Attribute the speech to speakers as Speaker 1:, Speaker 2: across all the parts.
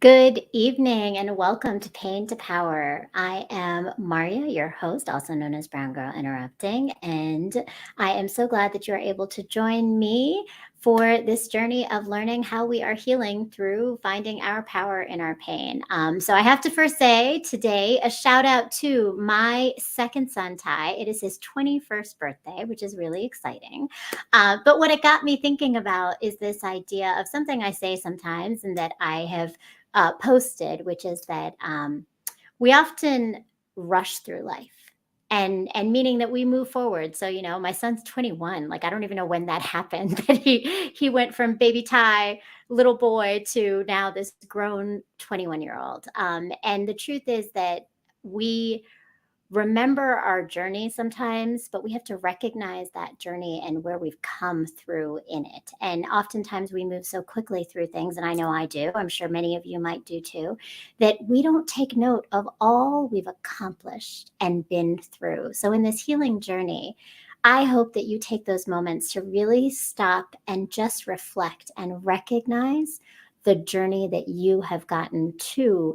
Speaker 1: Good evening and welcome to Pain to Power. I am Maria, your host, also known as Brown Girl Interrupting, and I am so glad that you are able to join me for this journey of learning how we are healing through finding our power in our pain. So I have to first say today a shout out to my second son, Ty. It is his 21st birthday, which is really exciting. But what it got me thinking about is this idea of something I say sometimes and that I have posted, which is that we often rush through life. And meaning that we move forward. So, my son's 21. Like, I don't even know when that happened. That he went from baby Ty, little boy, to now this grown 21-year-old. And the truth is that we remember our journey sometimes, but we have to recognize that journey and where we've come through in it. And oftentimes we move so quickly through things, and I know I do, I'm sure many of you might do too, that we don't take note of all we've accomplished and been through. So in this healing journey, I hope that you take those moments to really stop and just reflect and recognize the journey that you have gotten through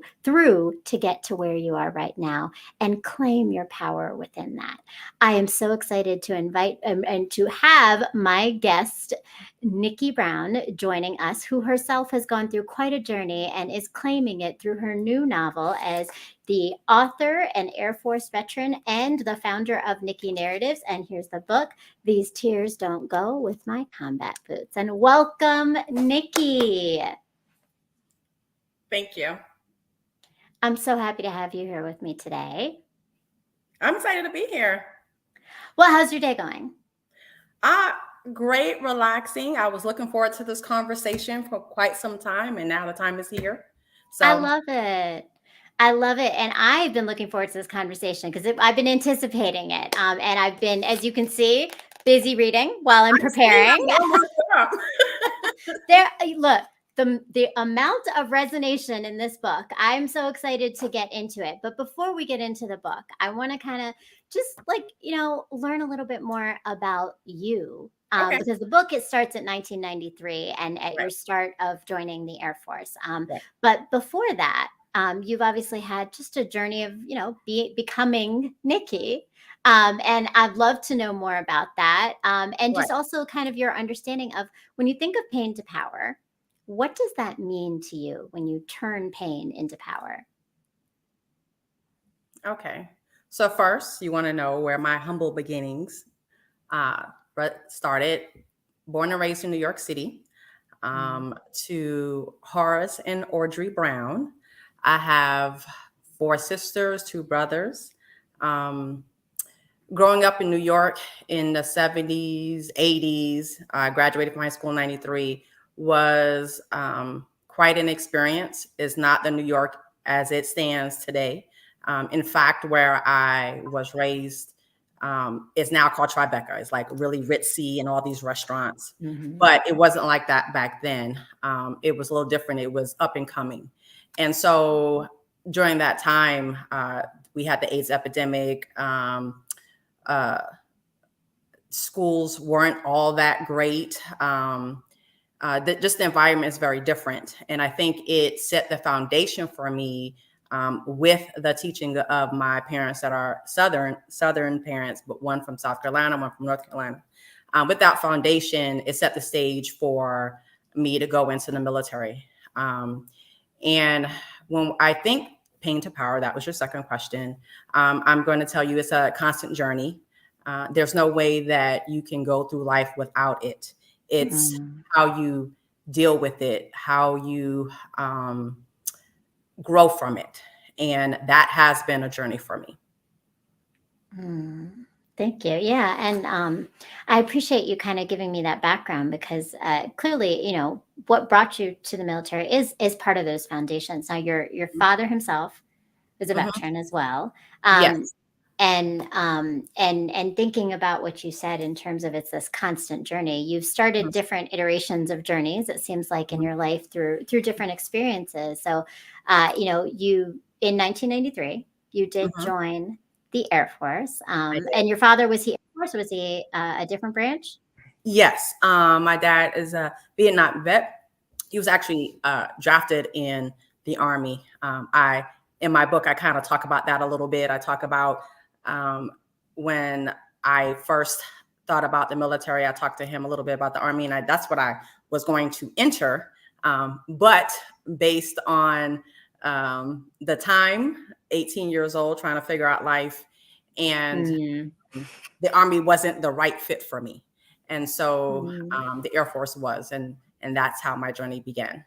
Speaker 1: to get to where you are right now and claim your power within that. I am so excited to invite and to have my guest, Nicky Brown, joining us, who herself has gone through quite a journey and is claiming it through her new novel as the author and Air Force veteran and the founder of Nicky Narratives. And here's the book, These Tears Don't Go With My Combat Boots. And welcome, Nicky.
Speaker 2: Thank you.
Speaker 1: I'm so happy to have you here with me today.
Speaker 2: I'm excited to be here.
Speaker 1: Well, how's your day going?
Speaker 2: Great, relaxing. I was looking forward to this conversation for quite some time, and now the time is here.
Speaker 1: I
Speaker 2: So,
Speaker 1: love it. I love it. And I've been looking forward to this conversation because I've been anticipating it. And I've been, as you can see, busy reading while I'm
Speaker 2: I see
Speaker 1: preparing.
Speaker 2: I'm almost up.
Speaker 1: Look, the amount of resonation in this book, I'm so excited to get into it. But before we get into the book, I want to kind of just learn a little bit more about you.
Speaker 2: Okay.
Speaker 1: Because the book, it starts at 1993 and at your
Speaker 2: Right.
Speaker 1: start of joining the Air Force.
Speaker 2: Right.
Speaker 1: But before that, you've obviously had just a journey of, becoming Nicky. And I'd love to know more about that. And
Speaker 2: Right.
Speaker 1: just also kind of your understanding of when you think of pain to power, what does that mean to you when you turn pain into power?
Speaker 2: Okay. So first, you want to know where my humble beginnings uh, started. Born and raised in New York City,
Speaker 1: Mm.
Speaker 2: to Horace and Audrey Brown. I have four sisters, two brothers. Um, Growing up in New York in the 70s, 80s, I graduated from high school in 93, was quite an experience. It's not the New York as it stands today. In fact, where I was raised is now called Tribeca. It's like really ritzy and all these restaurants.
Speaker 1: Mhm.
Speaker 2: But it wasn't like that back then. It was a little different. It was up and coming. And so during that time, we had the AIDS epidemic. Uh, Schools weren't all that great. Just the environment is very different. And I think it set the foundation for me with the teaching of my parents that are Southern parents, but one from South Carolina, one from North Carolina. With that foundation, it set the stage for me to go into the military. And when I think pain to power, that was your second question, I'm going to tell you it's a constant journey. There's no way that you can go through life without it. It's
Speaker 1: Mm.
Speaker 2: how you deal with it, how you grow from it. And that has been a journey for me.
Speaker 1: Mm. Thank you. Yeah, and I appreciate you kind of giving me that background because clearly, what brought you to the military is part of those foundations. Now, your father himself was a
Speaker 2: Mhm.
Speaker 1: veteran as well.
Speaker 2: Yes.
Speaker 1: And thinking about what you said in terms of it's this constant journey, you've started
Speaker 2: Mhm.
Speaker 1: different iterations of journeys, it seems like, in
Speaker 2: Mhm.
Speaker 1: your life through different experiences. So you in 1993 you did
Speaker 2: Mhm.
Speaker 1: join the Air Force.
Speaker 2: I
Speaker 1: And
Speaker 2: did.
Speaker 1: your father, was he Air Force, or was he a different branch?
Speaker 2: Yes. My dad is a Vietnam vet. He was actually drafted in the Army. In my book, I kind of talk about that a little bit. I talk about um, when I first thought about the military. I talked to him a little bit about the Army, and that's what I was going to enter. But based on the time, 18 years old, trying to figure out life, and
Speaker 1: Mm.
Speaker 2: the Army wasn't the right fit for me. And so
Speaker 1: Mm.
Speaker 2: the Air Force was, and that's how my journey began.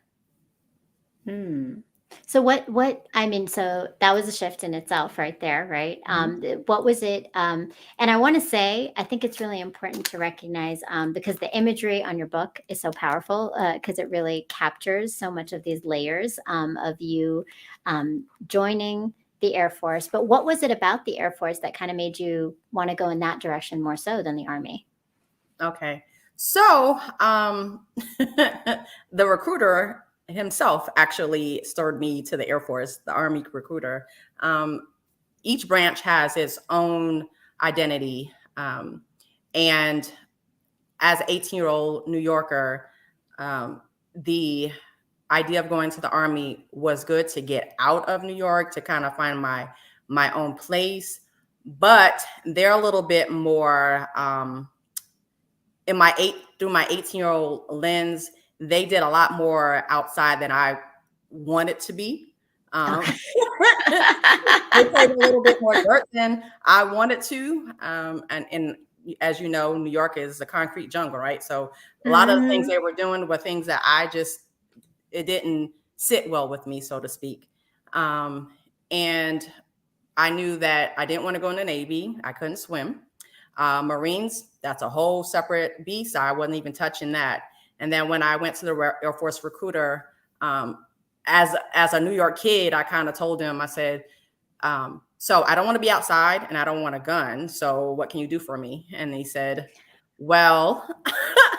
Speaker 1: Hmm. So what I mean, so that was a shift in itself right there, right?
Speaker 2: Mhm.
Speaker 1: What was it? And I want to say, I think it's really important to recognize because the imagery on your book is so powerful because it really captures so much of these layers of you joining the Air Force. But what was it about the Air Force that kind of made you want to go in that direction more so than the Army?
Speaker 2: Okay. So the recruiter himself actually stirred me to the Air Force, the Army recruiter. Um, each branch has its own identity. And as an 18-year-old New Yorker, the idea of going to the Army was good to get out of New York, to kind of find my own place. But they're a little bit more in my through my 18-year-old lens, they did a lot more outside than I wanted to be. Um,
Speaker 1: Okay.
Speaker 2: they played a little bit more dirt than I wanted to. And as you know, New York is a concrete jungle, right? So a lot of the things
Speaker 1: Hmm.
Speaker 2: they were doing were things that it didn't sit well with me, so to speak. Um, and I knew that I didn't want to go in the Navy. I couldn't swim. Marines, that's a whole separate beast. I wasn't even touching that. And then when I went to the Air Force recruiter, um, as a New York kid, I kind of told him, I said, so I don't want to be outside and I don't want a gun. So what can you do for me? And he said, well,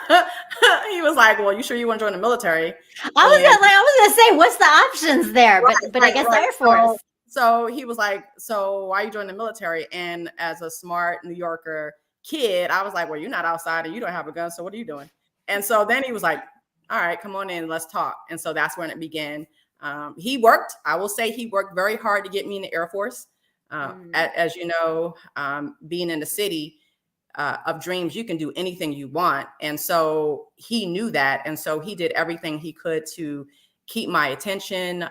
Speaker 2: he was like, well, you sure you want to join the military? And
Speaker 1: I was gonna say, what's the options there? But I guess
Speaker 2: right.
Speaker 1: Air Force.
Speaker 2: So he was like, so why you join the military? And as a smart New Yorker kid, I was like, well, you're not outside and you don't have a gun. So what are you doing? And so then he was like, all right, come on in, let's talk. And so that's when it began. I will say he worked very hard to get me in the Air Force.
Speaker 1: Mm,
Speaker 2: As you know, being in the city, of dreams, you can do anything you want. And so he knew that. And so he did everything he could to keep my attention.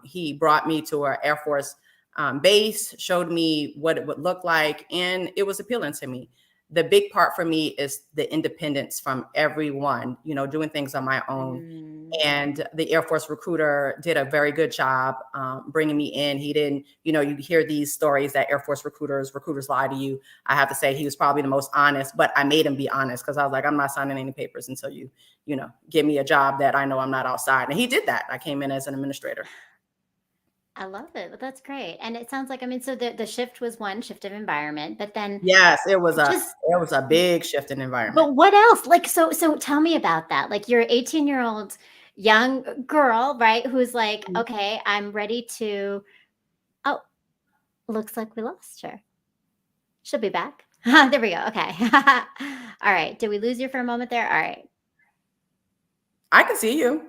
Speaker 2: He brought me to our Air Force base, showed me what it would look like, and it was appealing to me. The big part for me is the independence from everyone, doing things on my own.
Speaker 1: mm,
Speaker 2: And the Air Force recruiter did a very good job bringing me in. He didn't, you hear these stories that Air Force recruiters lie to you. I have to say he was probably the most honest, but I made him be honest because I was like, I'm not signing any papers until give me a job that I know I'm not outside. And he did that. I came in as an administrator.
Speaker 1: I love it. Well, that's great. And it sounds like, I mean, so the shift was one shift of environment, but then
Speaker 2: Yes, it was
Speaker 1: just
Speaker 2: a big shift in environment.
Speaker 1: but what else? Like so tell me about that. Like you're 18-year-old young girl, right? Who's like, okay, I'm ready to oh, looks like we lost her. She'll be back. There we go. Okay. All right. Did we lose you for a moment there? All right.
Speaker 2: I can see you.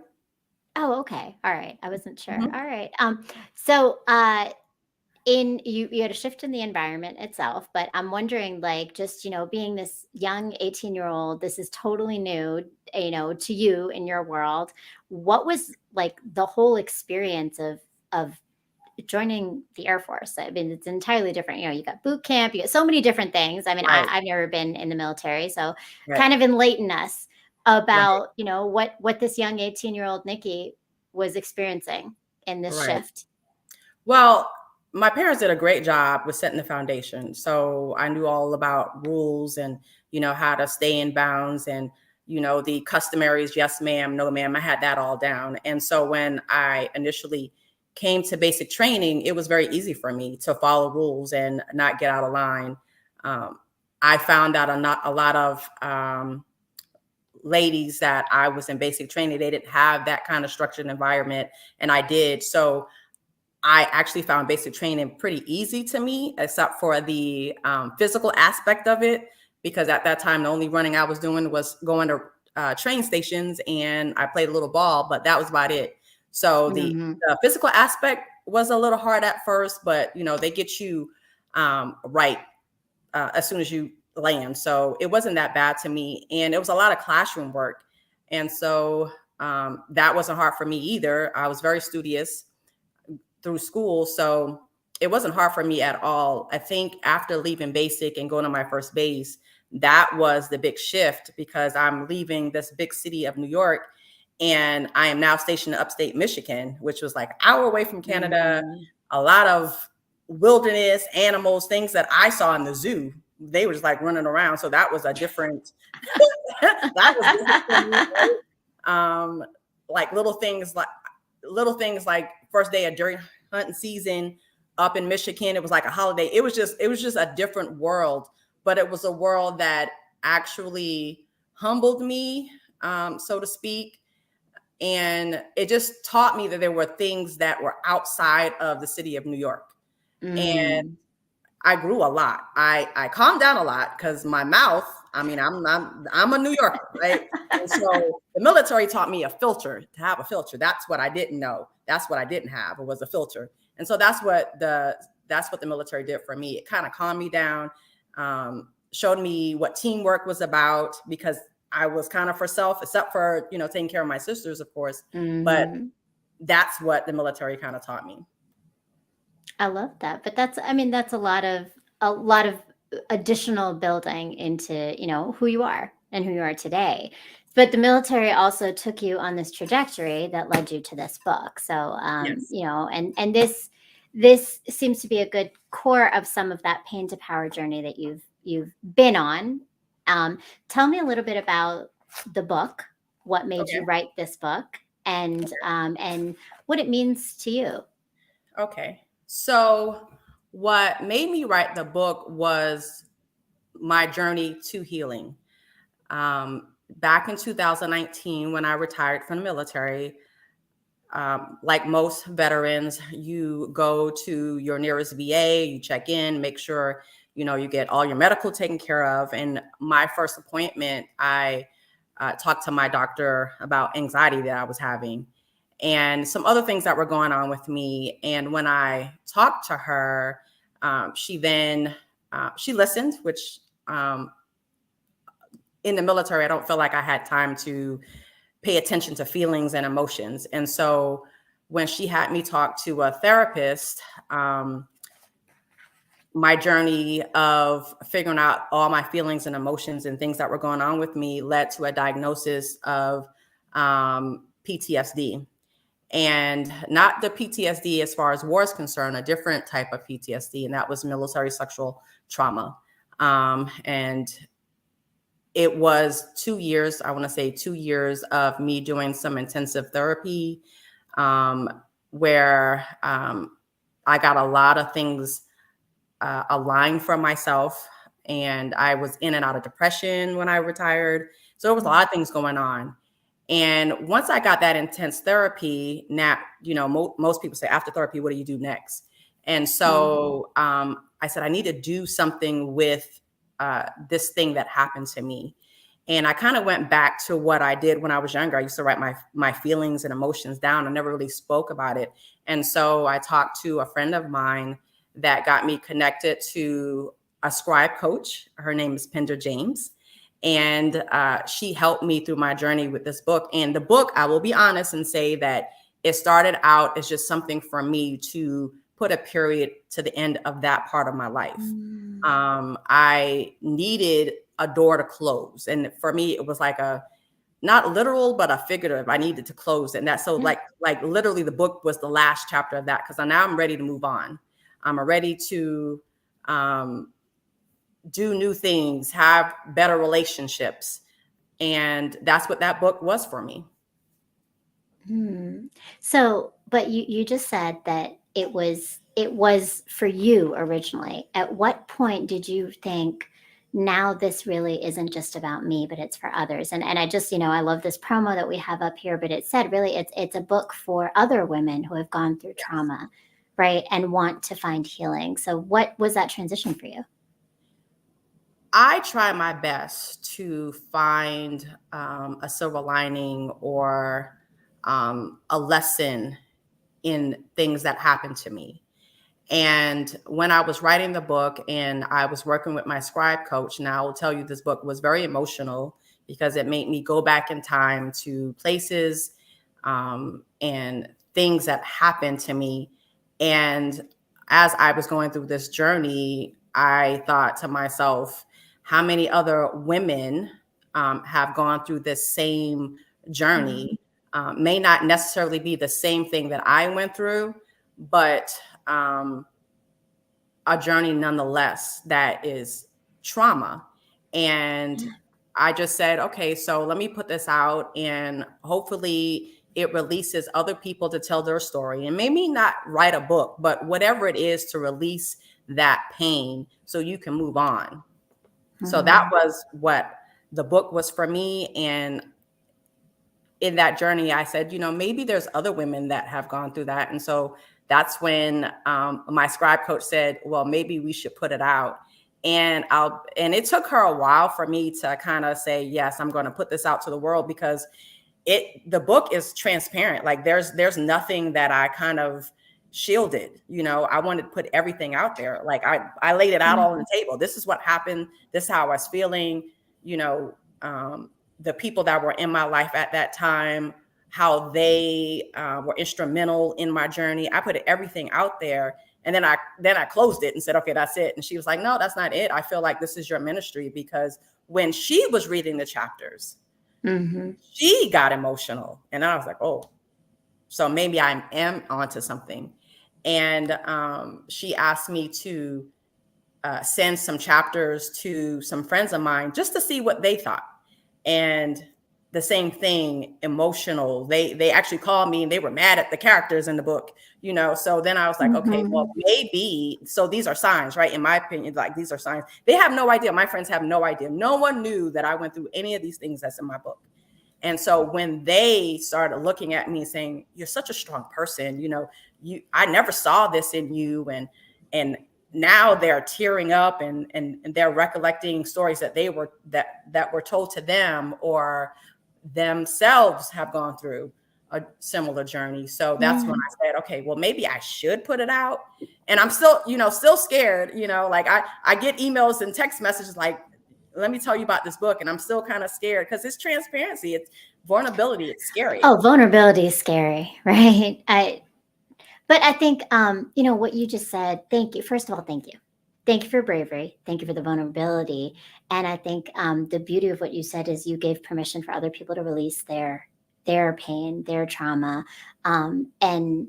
Speaker 1: Oh, okay. All right. I wasn't sure.
Speaker 2: Mhm.
Speaker 1: All right. So in you had a shift in the environment itself, but I'm wondering like just, being this young 18-year-old, this is totally new, to you in your world. What was like the whole experience of joining the Air Force? I mean, it's entirely different. You got boot camp, you got so many different things. I mean,
Speaker 2: Right,
Speaker 1: I've never been in the military, so
Speaker 2: right,
Speaker 1: kind of enlighten us
Speaker 2: right,
Speaker 1: about, what this young 18-year-old Nikki was experiencing in this
Speaker 2: right.
Speaker 1: shift.
Speaker 2: Well, my parents did a great job with setting the foundation. So I knew all about rules and, how to stay in bounds and, the customaries, yes, ma'am, no, ma'am. I had that all down. And so when I initially came to basic training, it was very easy for me to follow rules and not get out of line. Um, I found out a lot of ladies that I was in basic training, they didn't have that kind of structured environment, and I did. So I actually found basic training pretty easy to me, except for the physical aspect of it, because at that time, the only running I was doing was going to train stations and I played a little ball, but that was about it. So
Speaker 1: Hmm.
Speaker 2: the physical aspect was a little hard at first, but they get you right as soon as you land. So it wasn't that bad to me. And it was a lot of classroom work. And so that wasn't hard for me either. I was very studious through school. So it wasn't hard for me at all. I think after leaving basic and going to my first base, that was the big shift because I'm leaving this big city of New York and I am now stationed in upstate Michigan, which was like an hour away from Canada.
Speaker 1: Hmm.
Speaker 2: A lot of wilderness animals, things that I saw in the zoo. They were just like running around. So that was a different, that was different for me, right? Like little things like first day of deer hunting season up in Michigan. It was like a holiday. It was just a different world, but it was a world that actually humbled me, so to speak. And it just taught me that there were things that were outside of the city of New York. And
Speaker 1: Mm.
Speaker 2: I grew a lot. I calmed down a lot because my mouth. I mean, I'm a New Yorker, right? And so the military taught me a filter to have a filter. That's what I didn't know. That's what I didn't have. It was a filter. And so that's what the military did for me. It kind of calmed me down, showed me what teamwork was about because I was kind of for self, except for taking care of my sisters, of course. But
Speaker 1: Hmm.
Speaker 2: that's what the military kind of taught me.
Speaker 1: I love that. But that's, I mean, that's a lot of additional building into, who you are and who you are today. But the military also took you on this trajectory that led you to this book. So,
Speaker 2: Yes.
Speaker 1: and this seems to be a good core of some of that pain to power journey that you've been on. Um, Tell me a little bit about the book, what made
Speaker 2: Okay.
Speaker 1: you write this book, and what it means to you.
Speaker 2: Okay. So, what made me write the book was my journey to healing. Back in 2019, when I retired from the military, like most veterans, you go to your nearest VA, you check in, make sure you get all your medical taken care of. And my first appointment, I talked to my doctor about anxiety that I was having and some other things that were going on with me. And when I talked to her, she then she listened, which in the military, I don't feel like I had time to pay attention to feelings and emotions. And so when she had me talk to a therapist, my journey of figuring out all my feelings and emotions and things that were going on with me led to a diagnosis of PTSD. And not the PTSD as far as war is concerned, a different type of PTSD, and that was military sexual trauma. And it was 2 years, I want to say 2 years of me doing some intensive therapy, um, where I got a lot of things aligned for myself. And I was in and out of depression when I retired. So there was a lot of things going on. And once I got that intense therapy, now, most people say after therapy, what do you do next? And
Speaker 1: Mhm.
Speaker 2: so I said, I need to do something with this thing that happened to me. And I kind of went back to what I did when I was younger. I used to write my feelings and emotions down. I never really spoke about it. And so I talked to a friend of mine that got me connected to a scribe coach. Her name is Pender James. And she helped me through my journey with this book. And the book, I will be honest and say that it started out as just something for me to put a period to the end of that part of my life.
Speaker 1: Mm.
Speaker 2: I needed a door to close. And for me, it was like a not literal, but a figurative. I needed to close it. And that so
Speaker 1: Yeah.
Speaker 2: like literally the book was the last chapter of that because now I'm ready to move on. I'm ready to um, do new things, have better relationships. And that's what that book was for me.
Speaker 1: Hmm. So, but you just said that it was for you originally. At what point did you think now this really isn't just about me, but it's for others? And I just, I love this promo that we have up here, but it said really it's a book for other women who have gone through
Speaker 2: Yes.
Speaker 1: trauma, right? And want to find healing. So what was that transition for you?
Speaker 2: I try my best to find a silver lining or a lesson in things that happened to me. And when I was writing the book and I was working with my scribe coach, now I will tell you this book was very emotional because it made me go back in time to places and things that happened to me. And as I was going through this journey, I thought to myself, how many other women have gone through this same
Speaker 1: Mm-hmm.
Speaker 2: journey? May not necessarily be the same thing that I went through, but a journey nonetheless that is trauma. And
Speaker 1: Yeah.
Speaker 2: I just said, okay, so let me put this out and hopefully it releases other people to tell their story and maybe not write a book, but whatever it is to release that pain so you can move on. So that
Speaker 1: Mm-hmm.
Speaker 2: was what the book was for me. And in that journey, I said, maybe there's other women that have gone through that. And so that's when my scribe coach said, well, maybe we should put it out. And it took her a while for me to kind of say, yes, I'm going to put this out to the world because the book is transparent. Like there's nothing that I kind of shielded. I wanted to put everything out there. Like I laid it out all on the table. This is what happened. This is how I was feeling. You know, the people that were in my life at that time, how they were instrumental in my journey. I put everything out there. And then I closed it and said, okay, that's it. And she was like, no, that's not it. I feel like this is your ministry, because when she was reading the chapters,
Speaker 1: Mm-hmm.
Speaker 2: she got emotional. And I was like, oh, so maybe I am onto something. And she asked me to send some chapters to some friends of mine just to see what they thought. And the same thing, emotional. They actually called me and they were mad at the characters in the book, So then I was like, okay, well,
Speaker 1: Mm-hmm.
Speaker 2: maybe. So these are signs, right? In my opinion, like these are signs. They have no idea. My friends have no idea. No one knew that I went through any of these things that's in my book. And so when they started looking at me and saying, "You're such a strong person," I never saw this in you, and now they're tearing up and they're recollecting stories that that were told to them or themselves have gone through a similar journey. So that's
Speaker 1: Yeah.
Speaker 2: when I said, okay, well, maybe I should put it out. And I'm still, still scared, like I get emails and text messages like, let me tell you about this book. And I'm still kind of scared because it's transparency. It's vulnerability. It's scary.
Speaker 1: Oh, vulnerability is scary, right? But I think, what you just said, thank you. First of all, thank you. Thank you for bravery. Thank you for the vulnerability. And I think the beauty of what you said is you gave permission for other people to release their pain, their trauma. And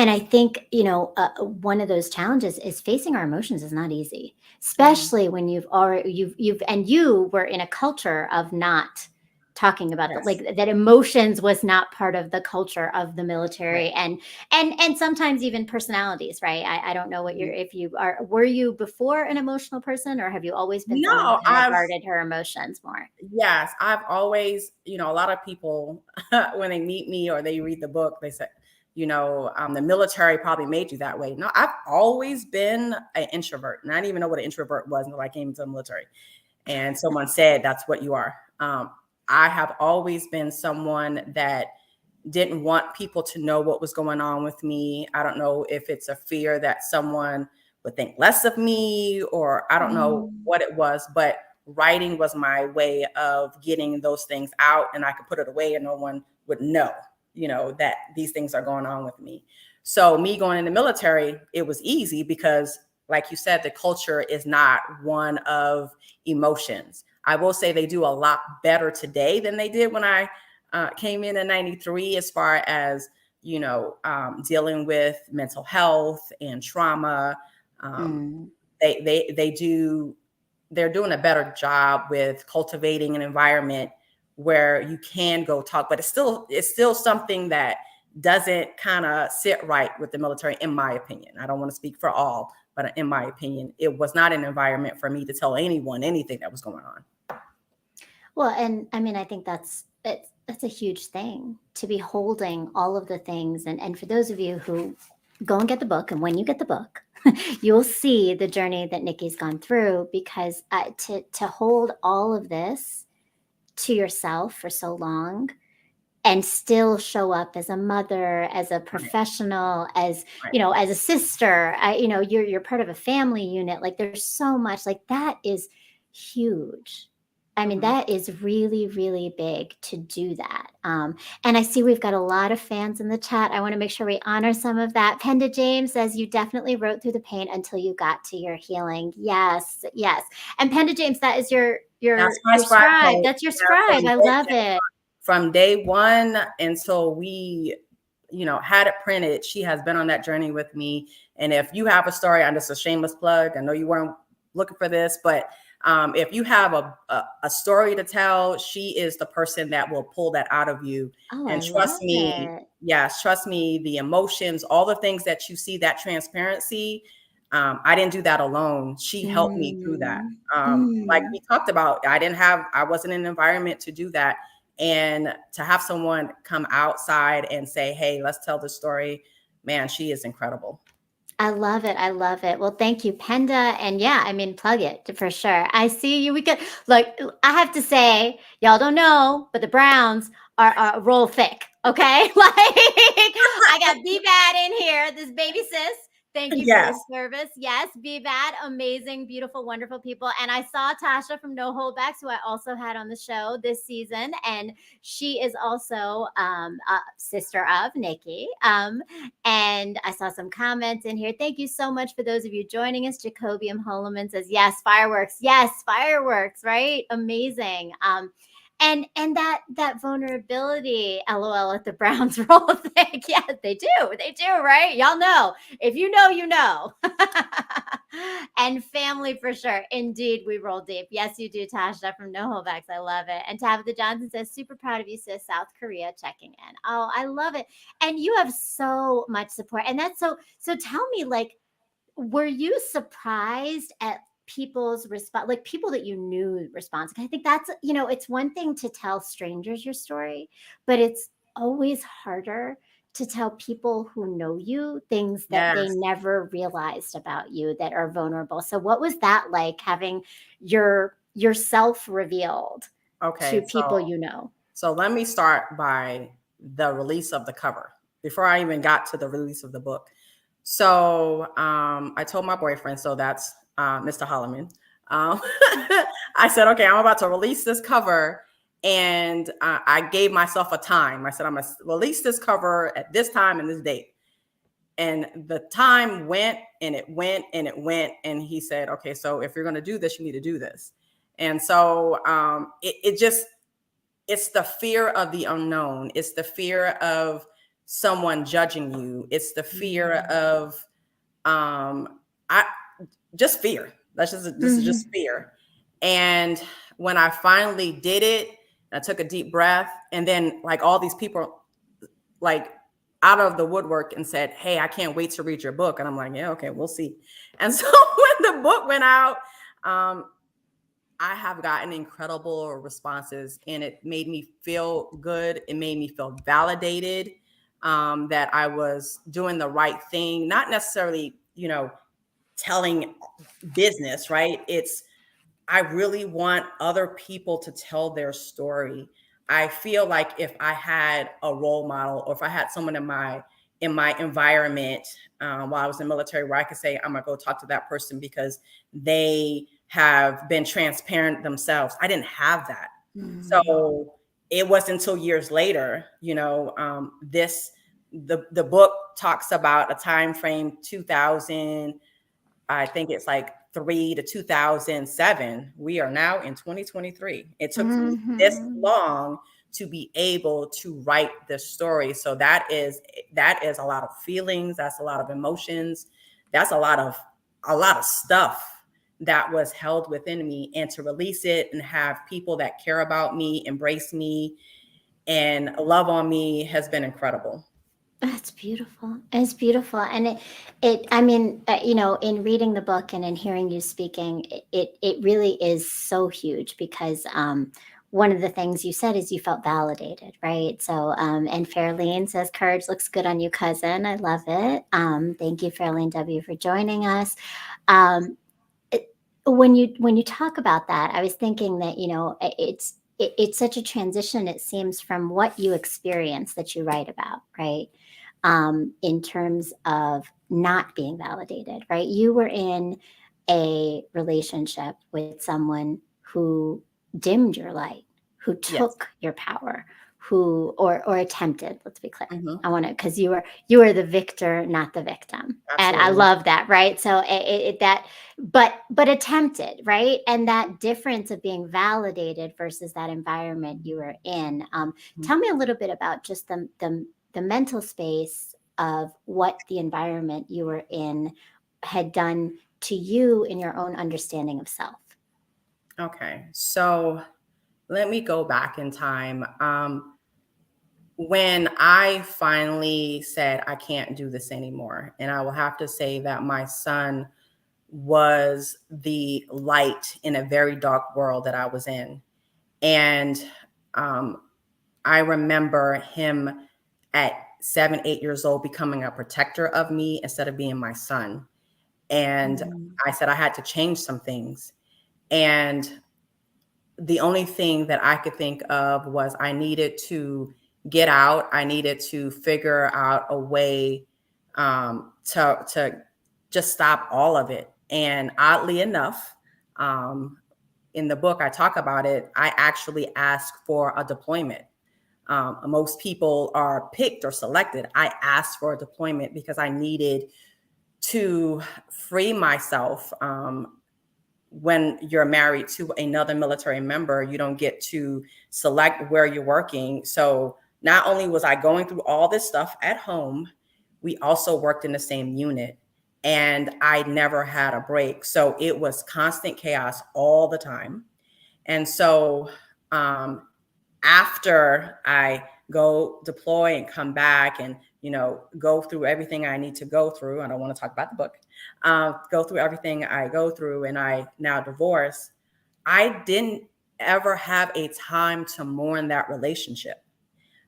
Speaker 1: I think, one of those challenges is facing our emotions is not easy,
Speaker 2: Mm,
Speaker 1: especially when you were in a culture of not talking about
Speaker 2: yes.
Speaker 1: that emotions was not part of the culture of the
Speaker 2: Right.
Speaker 1: military, and sometimes even personalities, right? I don't know what
Speaker 2: Mhm.
Speaker 1: if you were you before an emotional person, or have you always been someone who
Speaker 2: No,
Speaker 1: kind of guarded her emotions more?
Speaker 2: yes, I've always, a lot of people, when they meet me or they read the book, they say, the military probably made you that way. No, I've always been an introvert. And I didn't even know what an introvert was until I came into the military. And someone said, that's what you are. I have always been someone that didn't want people to know what was going on with me. I don't know if it's a fear that someone would think less of me, or I don't know
Speaker 1: Mm.
Speaker 2: what it was, but writing was my way of getting those things out, and I could put it away and no one would know, that these things are going on with me. So me going in the military, it was easy because, like you said, the culture is not one of emotions. I will say they do a lot better today than they did when I came in '93, as far as dealing with mental health and trauma. Um,
Speaker 1: Mm.
Speaker 2: they do they're doing a better job with cultivating an environment where you can go talk, but it's still something that doesn't kind of sit right with the military, in my opinion. I don't want to speak for all, but in my opinion, it was not an environment for me to tell anyone anything that was going on.
Speaker 1: Well, and I mean, I think that's a huge thing to be holding all of the things. And for those of you who go and get the book, and when you get the book, you'll see the journey that Nikki's gone through, because to hold all of this to yourself for so long, and still show up as a mother, as a
Speaker 2: Right,
Speaker 1: professional, as,
Speaker 2: right.
Speaker 1: you know, as a sister. You're part of a family unit. Like there's so much, like that is huge. I mean,
Speaker 2: Mhm.
Speaker 1: that is really, really big to do that. And I see we've got a lot of fans in the chat. I want to make sure we honor some of that. Penda James says you definitely wrote through the pain until you got to your healing. Yes, yes. And Penda James, that is your
Speaker 2: That's
Speaker 1: your
Speaker 2: my
Speaker 1: your
Speaker 2: scribe
Speaker 1: scribe.
Speaker 2: code.
Speaker 1: That's your
Speaker 2: Yeah,
Speaker 1: scribe. I love it.
Speaker 2: from day one until we, had it printed. She has been on that journey with me. And if you have a story, and it's a shameless plug, I know you weren't looking for this, but if you have a story to tell, she is the person that will pull that out of you.
Speaker 1: Oh, I
Speaker 2: And trust
Speaker 1: love
Speaker 2: me,
Speaker 1: it.
Speaker 2: yes, trust me, the emotions, all the things that you see, that transparency, I didn't do that alone. She helped me through that.
Speaker 1: Mm,
Speaker 2: Like
Speaker 1: mm.
Speaker 2: we talked about, I wasn't in an environment to do that. And to have someone come outside and say, hey, let's tell the story, man, she is incredible.
Speaker 1: I love it. I love it. Well, thank you, Penda. And yeah, I mean, plug it for sure. I see you. We could like. I have to say, y'all don't know, but the Browns are roll thick. Okay, like I got B Bad in here. This baby sis. Thank you for
Speaker 2: Yes.
Speaker 1: your service. Yes, Be Bad, amazing, beautiful, wonderful people. And I saw Tasha from No Holdbacks, who I also had on the show this season, and she is also a sister of Nikki. And I saw some comments in here. Thank you so much for those of you joining us. Jacobium Holoman says, yes, fireworks. Yes, fireworks, right? Amazing. And that vulnerability, lol, at the Browns roll thick. Yes, they do. They do, right? Y'all know. If you know, you know. And family for sure. Indeed, we roll deep. Yes, you do, Tasha from No Holdbacks. I love it. And Tabitha Johnson says, super proud of you, sis. South Korea checking in. Oh, I love it. And you have so much support. And that's so tell me, like, were you surprised at people's response, like people that you knew response? I think that's, it's one thing to tell strangers your story, but it's always harder to tell people who know you things that they
Speaker 2: Yes.
Speaker 1: never realized about you that are vulnerable. So what was that like, having yourself revealed to
Speaker 2: Okay.
Speaker 1: people you know?
Speaker 2: So let me start by the release of the cover before I even got to the release of the book. So I told my boyfriend, so that's Mr. Holloman. Um, I said, okay, I'm about to release this cover. And I gave myself a time. I said, I'm going to release this cover at this time and this date. And the time went and it went and it went. And he said, okay, so if you're going to do this, you need to do this. And so it just, it's the fear of the unknown. It's the fear of someone judging you. It's the fear
Speaker 1: Mm.
Speaker 2: of I just fear. This is just
Speaker 1: Mhm.
Speaker 2: fear. And when I finally did it, I took a deep breath, and then like all these people like out of the woodwork and said, hey, I can't wait to read your book. And I'm like, yeah, okay, we'll see. And so when the book went out, um, I have gotten incredible responses, and it made me feel good. It made me feel validated, that I was doing the right thing, not necessarily, telling business, right? It's, I really want other people to tell their story. I feel like if I had a role model, or if I had someone in my environment, while I was in the military, where I could say, I'm gonna go talk to that person because they have been transparent themselves. I didn't have that.
Speaker 1: Mm.
Speaker 2: So it wasn't until years later, the book talks about a time frame 2000, I think it's like 3 to 2007. We are now in 2023. It took me this
Speaker 1: Mhm.
Speaker 2: long to be able to write this story. So that is a lot of feelings. That's a lot of emotions. That's a lot of stuff that was held within me, and to release it and have people that care about me, embrace me, and love on me has been incredible.
Speaker 1: That's beautiful. It's beautiful. And I mean, in reading the book and in hearing you speaking, it really is so huge because, one of the things you said is you felt validated, right? So, and Fairlene says, courage looks good on you, cousin. I love it. Thank you, Fairlene W, for joining us. Um, it, when you talk about that, I was thinking that, it's such a transition, it seems, from what you experience that you write about, right? In terms of not being validated, right? You were in a relationship with someone who dimmed your light, who
Speaker 2: Yes.
Speaker 1: took your power, who or attempted. Let's be clear.
Speaker 2: Hmm.
Speaker 1: I want to, because you are the victor, not the victim, and I
Speaker 2: Absolutely.
Speaker 1: love that, right? So that, but attempted, right? And that difference of being validated versus that environment you were in.
Speaker 2: Mhm.
Speaker 1: Tell me a little bit about just the mental space of what the environment you were in had done to you in your own understanding of self.
Speaker 2: Okay. So let me go back in time. When I finally said, I can't do this anymore, and I will have to say that my son was the light in a very dark world that I was in. And um, I remember him at 7, 8 years old becoming a protector of me instead of being my son. And
Speaker 1: Mm.
Speaker 2: I said I had to change some things. And the only thing that I could think of was I needed to get out. I needed to figure out a way to just stop all of it. And oddly enough, um, in the book I talk about it. I actually asked for a deployment. Most people are picked or selected. I asked for a deployment because I needed to free myself. When you're married to another military member, you don't get to select where you're working. So not only was I going through all this stuff at home, we also worked in the same unit, and I never had a break. So it was constant chaos all the time. And so um, after I go deploy and come back and, go through everything I need to go through, I don't want to talk about the book, go through everything I go through, and I now divorce, I didn't ever have a time to mourn that relationship.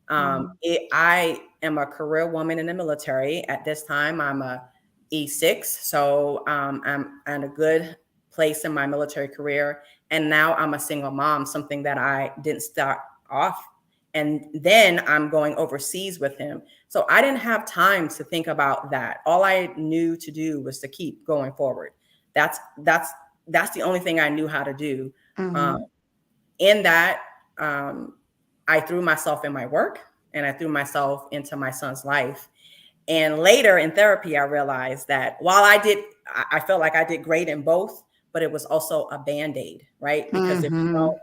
Speaker 1: Mm.
Speaker 2: I am a career woman in the military. At this time, I'm a E6, so I'm in a good place in my military career. And now I'm a single mom, something that I didn't start off. And then I'm going overseas with him. So I didn't have time to think about that. All I knew to do was to keep going forward. That's that's that's the only thing I knew how to do. Um,
Speaker 1: Mhm.
Speaker 2: in that, um, I threw myself in my work and I threw myself into my son's life. And later in therapy, I realized that while I felt like I did great in both, but it was also a band aid, right? Because if you
Speaker 1: Mhm.
Speaker 2: don't,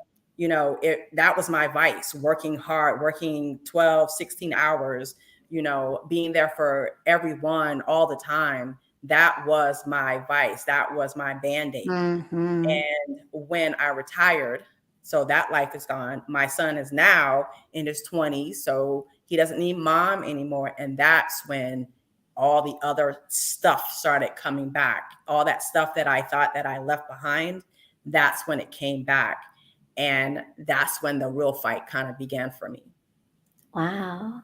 Speaker 2: that was my vice, working hard, working 12, 16 hours, being there for everyone all the time. That was my vice. That was my band aid.
Speaker 1: Mhm.
Speaker 2: And when I retired, so that life is gone. My son is now in his 20s, so he doesn't need mom anymore. And that's when all the other stuff started coming back. All that stuff that I thought that I left behind, that's when it came back. And that's when the real fight kind of began for me.
Speaker 1: Wow.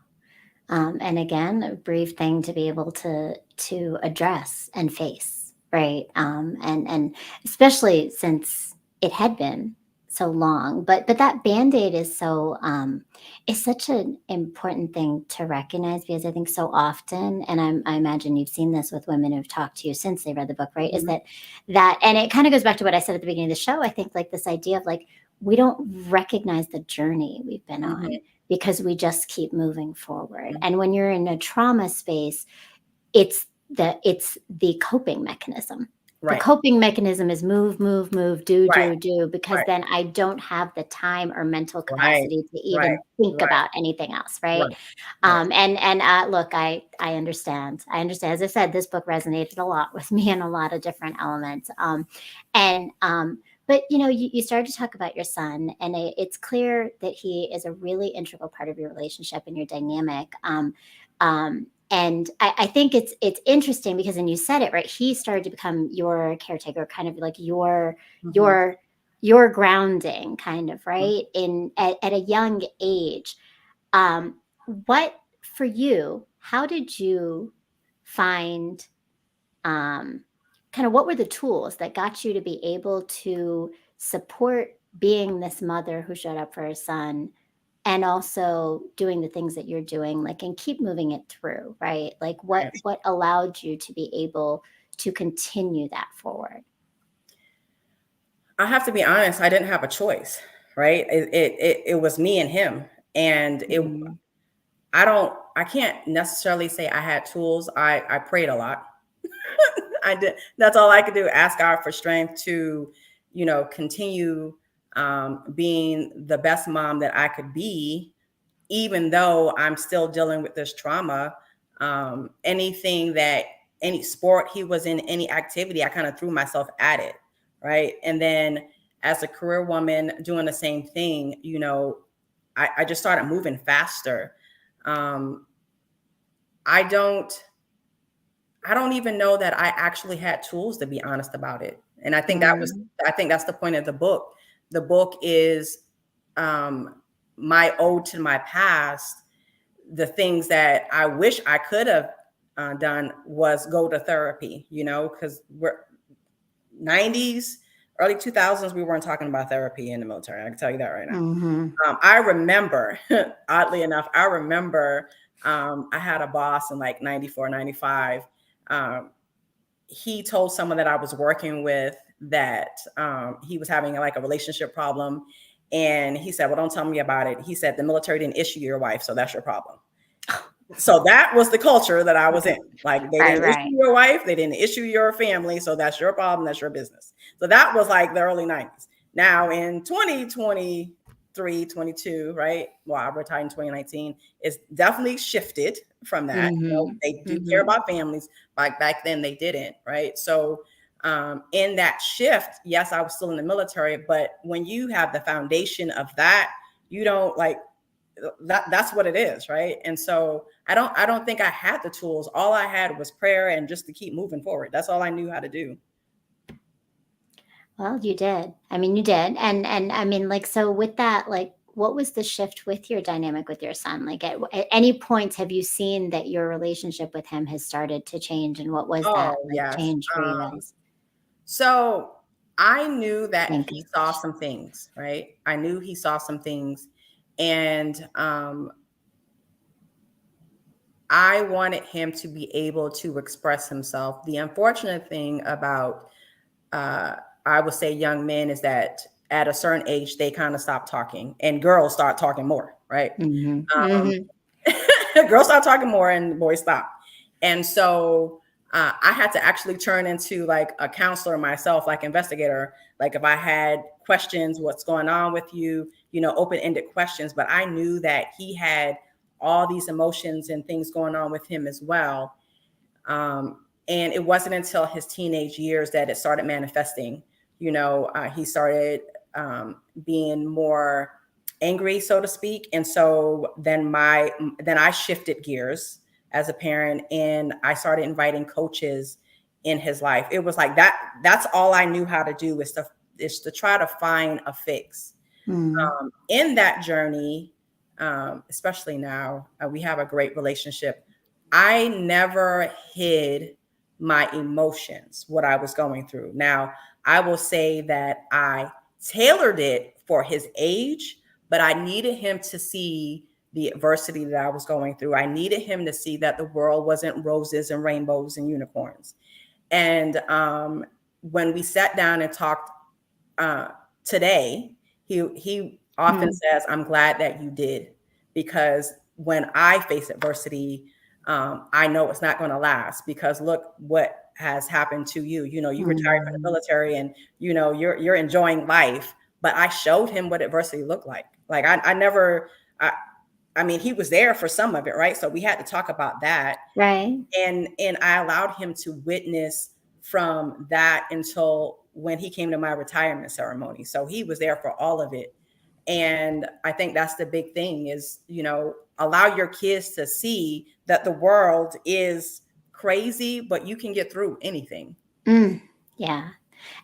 Speaker 1: And again, a brief thing to be able to address and face, right? And especially since it had been so long, but that band-aid is such an important thing to recognize, because I think so often, and I imagine you've seen this with women who've talked to you since they read the book, right? Is
Speaker 2: Mhm.
Speaker 1: that and it kind of goes back to what I said at the beginning of the show. I think, like, this idea of, like, we don't recognize the journey we've been on
Speaker 2: Mhm.
Speaker 1: because we just keep moving forward.
Speaker 2: Mhm.
Speaker 1: And when you're in a trauma space, it's the coping mechanism. The
Speaker 2: Right,
Speaker 1: coping mechanism is move, move, move, do,
Speaker 2: right,
Speaker 1: do, do, because
Speaker 2: right,
Speaker 1: then I don't have the time or mental
Speaker 2: right,
Speaker 1: capacity to
Speaker 2: right,
Speaker 1: even think
Speaker 2: right,
Speaker 1: about anything else, right?
Speaker 2: right, right.
Speaker 1: And look, I understand. I understand. As I said, this book resonated a lot with me in a lot of different elements. And But you started to talk about your son, and it's clear that he is a really integral part of your relationship and your dynamic. And I think it's interesting because, and you said it right, he started to become your caretaker, kind of like
Speaker 2: Mhm.
Speaker 1: your your grounding, kind of,
Speaker 2: Mhm.
Speaker 1: right, at a young age. um what for you, how did you find, kind of, what were the tools that got you to be able to support being this mother who showed up for her son and also doing the things that you're doing, like, and keep moving it through, right? Like
Speaker 2: Right.
Speaker 1: what allowed you to be able to continue that forward?
Speaker 2: I have to be honest, I didn't have a choice, right? It was me and him. And
Speaker 1: Mm,
Speaker 2: I can't necessarily say I had tools. I prayed a lot. I did. That's all I could do. Ask God for strength to, continue being the best mom that I could be, even though I'm still dealing with this trauma. Anything that any sport he was in, any activity, I kind of threw myself at it, right? And then as a career woman doing the same thing, I just started moving faster. Um, I don't I don't even know that I actually had tools, to be honest about it. And
Speaker 1: mm,
Speaker 2: I think that's the point of the book. The book is um, my ode to my past. The things that I wish I could have done was go to therapy, because we're 90s, early 2000s, we weren't talking about therapy in the military. I can tell you that right now.
Speaker 1: mhm,
Speaker 2: I remember, oddly enough, I had a boss in like 94, 95. Um, he told someone that I was working with that he was having like a relationship problem. And he said, well, don't tell me about it. He said, the military didn't issue your wife, so that's your problem. So that was the culture that I was in. Like they
Speaker 1: right,
Speaker 2: didn't issue
Speaker 1: right.
Speaker 2: your wife, they didn't issue your family, so that's your problem, that's your business. So that was like the early 90s. Now in 2023, 22, right? Well, I retired in 2019. It's definitely shifted from that.
Speaker 1: Mhm,
Speaker 2: They do care
Speaker 1: mhm.
Speaker 2: about families. Like back then they didn't, right? So in that shift, yes, I was still in the military, but when you have the foundation of that, you don't like that's what it is, right? And so I don't think I had the tools. All I had was prayer and just to keep moving forward. That's all I knew how to do.
Speaker 1: Well, you did. I mean, you did. And I mean, like, so with that, like, what was the shift with your dynamic with your son? Like, at any point, have you seen that your relationship with him has started to change? And what was that
Speaker 2: Oh
Speaker 1: like
Speaker 2: yes.
Speaker 1: change for you guys?
Speaker 2: So I knew that
Speaker 1: Thank
Speaker 2: he
Speaker 1: you.
Speaker 2: saw some things, right? I knew he saw some things, and I wanted him to be able to express himself. The unfortunate thing about uh, I would say young men is that at a certain age they kind of stop talking, and girls start talking more, right?
Speaker 1: Mhm,
Speaker 2: Um,
Speaker 1: mhm.
Speaker 2: girls start talking more and boys stop. And so I had to actually turn into like a counselor myself, like investigator. Like if I had questions, what's going on with you, open-ended questions. But I knew that he had all these emotions and things going on with him as well. And it wasn't until his teenage years that it started manifesting. He started being more angry, so to speak. And so then I shifted gears as a parent, and I started inviting coaches in his life. It was like that. That's all I knew how to do is to try to find a fix.
Speaker 1: Mm,
Speaker 2: In that journey, especially now, we have a great relationship. I never hid my emotions, what I was going through. Now, I will say that I tailored it for his age, but I needed him to see the adversity that I was going through. I needed him to see that the world wasn't roses and rainbows and unicorns. And when we sat down and talked uh, today, he often
Speaker 1: mm,
Speaker 2: says, "I'm glad that you did, because when I face adversity, I know it's not going to last. Because look what has happened to you. You retired from the
Speaker 1: mm.
Speaker 2: military, and you're enjoying life. But I showed him what adversity looked like. Like I never. I mean, he was there for some of it, right? So we had to talk about that,
Speaker 1: Right.
Speaker 2: and I allowed him to witness from that until when he came to my retirement ceremony. So he was there for all of it. And I think that's the big thing is, allow your kids to see that the world is crazy, but you can get through anything.
Speaker 1: Mm, yeah.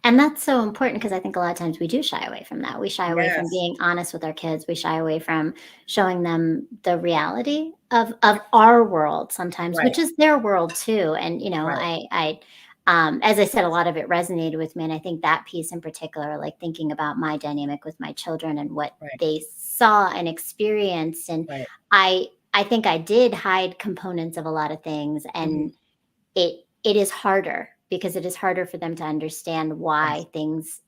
Speaker 1: And that's so important because I think a lot of times we do shy away from that. We shy away from
Speaker 2: Yes,
Speaker 1: being honest with our kids. We shy away from showing them the reality of our world sometimes,
Speaker 2: right,
Speaker 1: which is their world too. And
Speaker 2: right.
Speaker 1: I as I said, a lot of it resonated with me. And I think that piece in particular, like thinking about my dynamic with my children and what
Speaker 2: Right.
Speaker 1: they saw and experienced. And
Speaker 2: Right.
Speaker 1: I think I did hide components of a lot of things.
Speaker 2: Mm-hmm.
Speaker 1: And it is harder because it is harder for them to understand why
Speaker 2: Yes.
Speaker 1: things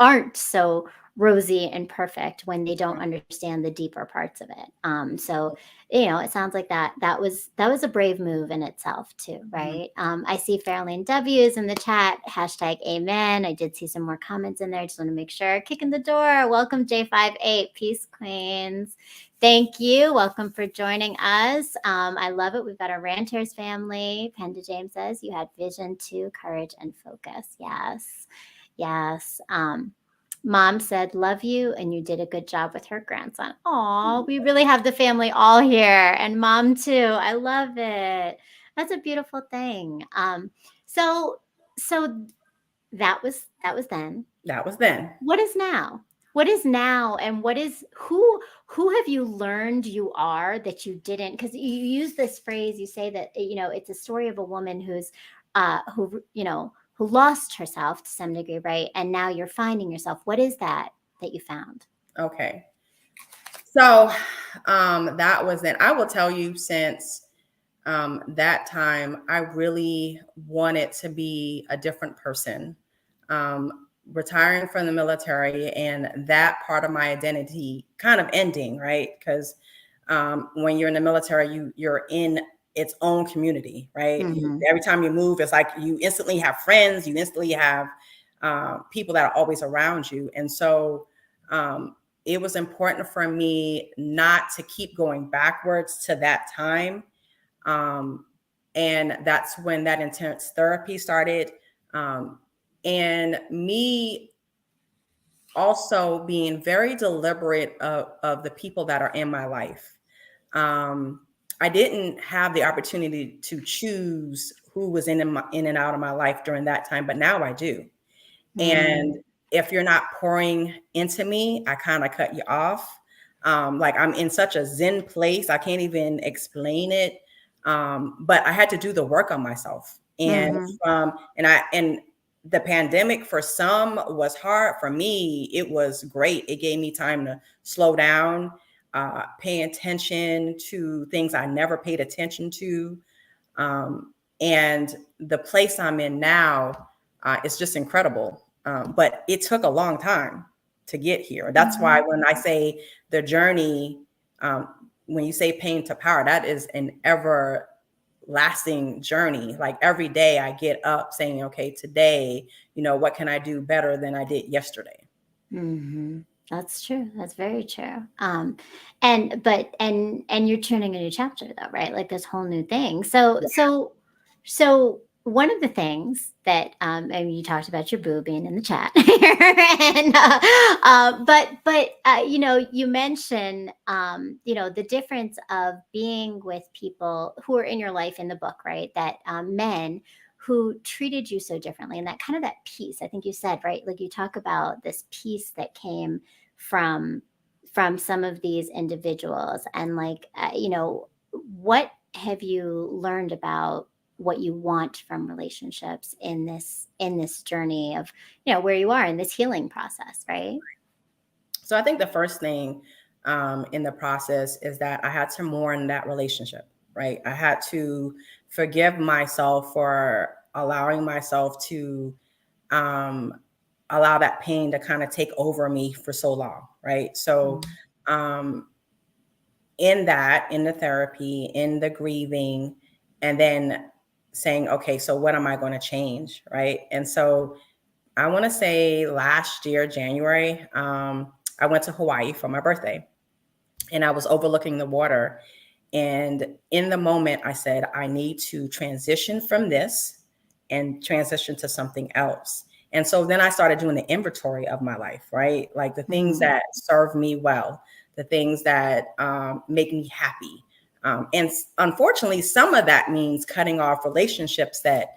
Speaker 1: aren't so rosy and perfect when they don't
Speaker 2: Right.
Speaker 1: understand the deeper parts of it. So it sounds like that was a brave move in itself too,
Speaker 2: Mm-hmm.
Speaker 1: right? I see Fairlane W's in the chat. Hashtag amen. I did see some more comments in there. Just want to make sure. Kicking the door. Welcome J58 Peace Queens. Thank you. Welcome for joining us. I love it. We've got our Ranters family. Penda James says you had vision too, courage and focus. Yes. Yes. Mom said, love you, and you did a good job with her grandson. Oh, we really have the family all here, and mom too. I love it. That's a beautiful thing. So so that was then.
Speaker 2: That was then.
Speaker 1: What is now? What is now, and who have you learned you are that you didn't? Because you use this phrase, you say that it's a story of a woman who lost herself to some degree, right? And now you're finding yourself. What is that you found?
Speaker 2: Okay. So that was then. I will tell you, since that time, I really wanted to be a different person. Retiring from the military and that part of my identity kind of ending, right? Because when you're in the military, you're in its own community, right?
Speaker 1: Mm-hmm.
Speaker 2: Every time you move, it's like you instantly have friends, you instantly have people that are always around you. And so it was important for me not to keep going backwards to that time. Um, and that's when that intense therapy started. Um, and me also being very deliberate of the people that are in my life. I didn't have the opportunity to choose who was in and out of my life during that time, but now I do. And
Speaker 1: Mm-hmm.
Speaker 2: if you're not pouring into me, I kind of cut you off. Like I'm in such a zen place, I can't even explain it. But I had to do the work on myself. And
Speaker 1: Mm-hmm.
Speaker 2: and the pandemic for some was hard. For me, it was great. It gave me time to slow down, pay attention to things I never paid attention to. And the place I'm in now is just incredible. But it took a long time to get here. That's why
Speaker 1: Mm-hmm.
Speaker 2: when I say the journey, um, when you say pain to power, that is an ever lasting journey. Like every day I get up saying, okay, today, what can I do better than I did yesterday?
Speaker 1: Mm-hmm. That's true. That's very true. And you're turning a new chapter though, right? Like this whole new thing. So one of the things that and you talked about your boo being in the chat, and but you mentioned the difference of being with people who are in your life in the book, right? That men who treated you so differently, and that kind of that peace, I think you said, right? Like you talk about this peace that came from from some of these individuals, and like what have you learned about what you want from relationships in this journey of where you are in this healing process, right?
Speaker 2: So I think the first thing in the process is that I had to mourn that relationship, right? I had to forgive myself for allowing myself to um, allow that pain to kind of take over me for so long, right? So
Speaker 1: Mm.
Speaker 2: um, in the therapy, in the grieving, and then saying, okay, so what am I going to change, right? And so I want to say last year, January, I went to Hawaii for my birthday and I was overlooking the water. And in the moment, I said, I need to transition from this and transition to something else. And so then I started doing the inventory of my life, right? Like the things
Speaker 1: Mm.
Speaker 2: that serve me well, the things that make me happy. And unfortunately, some of that means cutting off relationships that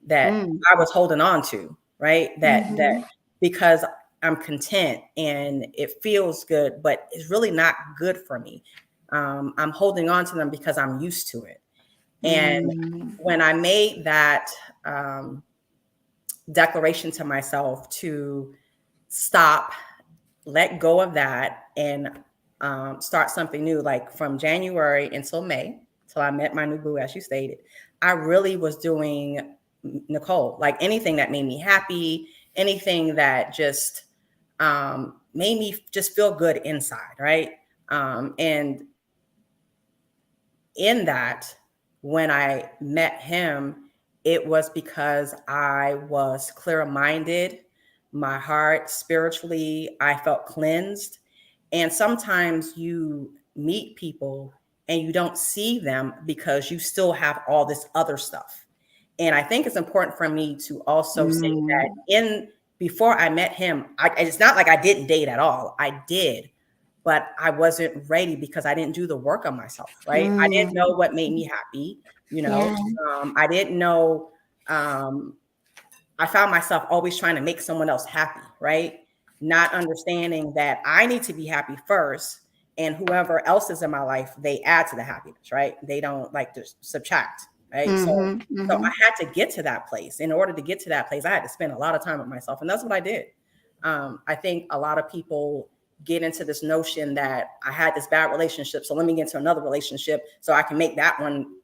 Speaker 1: Mm.
Speaker 2: I was holding on to, right? That
Speaker 1: Mm-hmm.
Speaker 2: because I'm content and it feels good, but it's really not good for me. I'm holding on to them because I'm used to it. And
Speaker 1: Mm.
Speaker 2: when I made that um, declaration to myself to stop, let go of that, and start something new. Like from January until May, till I met my new boo, as you stated, I really was doing Nicole, like anything that made me happy, anything that just made me just feel good inside, right? And in that, when I met him, it was because I was clear minded, my heart spiritually, I felt cleansed. And sometimes you meet people and you don't see them because you still have all this other stuff. And I think it's important for me to also say that
Speaker 1: Mm,
Speaker 2: in before I met him, it's not like I didn't date at all. I did, but I wasn't ready because I didn't do the work on myself, right? I didn't know
Speaker 1: mm,
Speaker 2: what made me happy, you know.
Speaker 1: yeah.
Speaker 2: I didn't know. Um, I found myself always trying to make someone else happy, right? Not understanding that I need to be happy first, and whoever else is in my life, they add to the happiness, right? They don't like to subtract, right?
Speaker 1: Mm-hmm,
Speaker 2: So
Speaker 1: mm-hmm.
Speaker 2: I had to get to that place. In order to get to that place, I had to spend a lot of time with myself, and that's what I did. I think a lot of people get into this notion that I had this bad relationship, so let me get into another relationship so I can make that one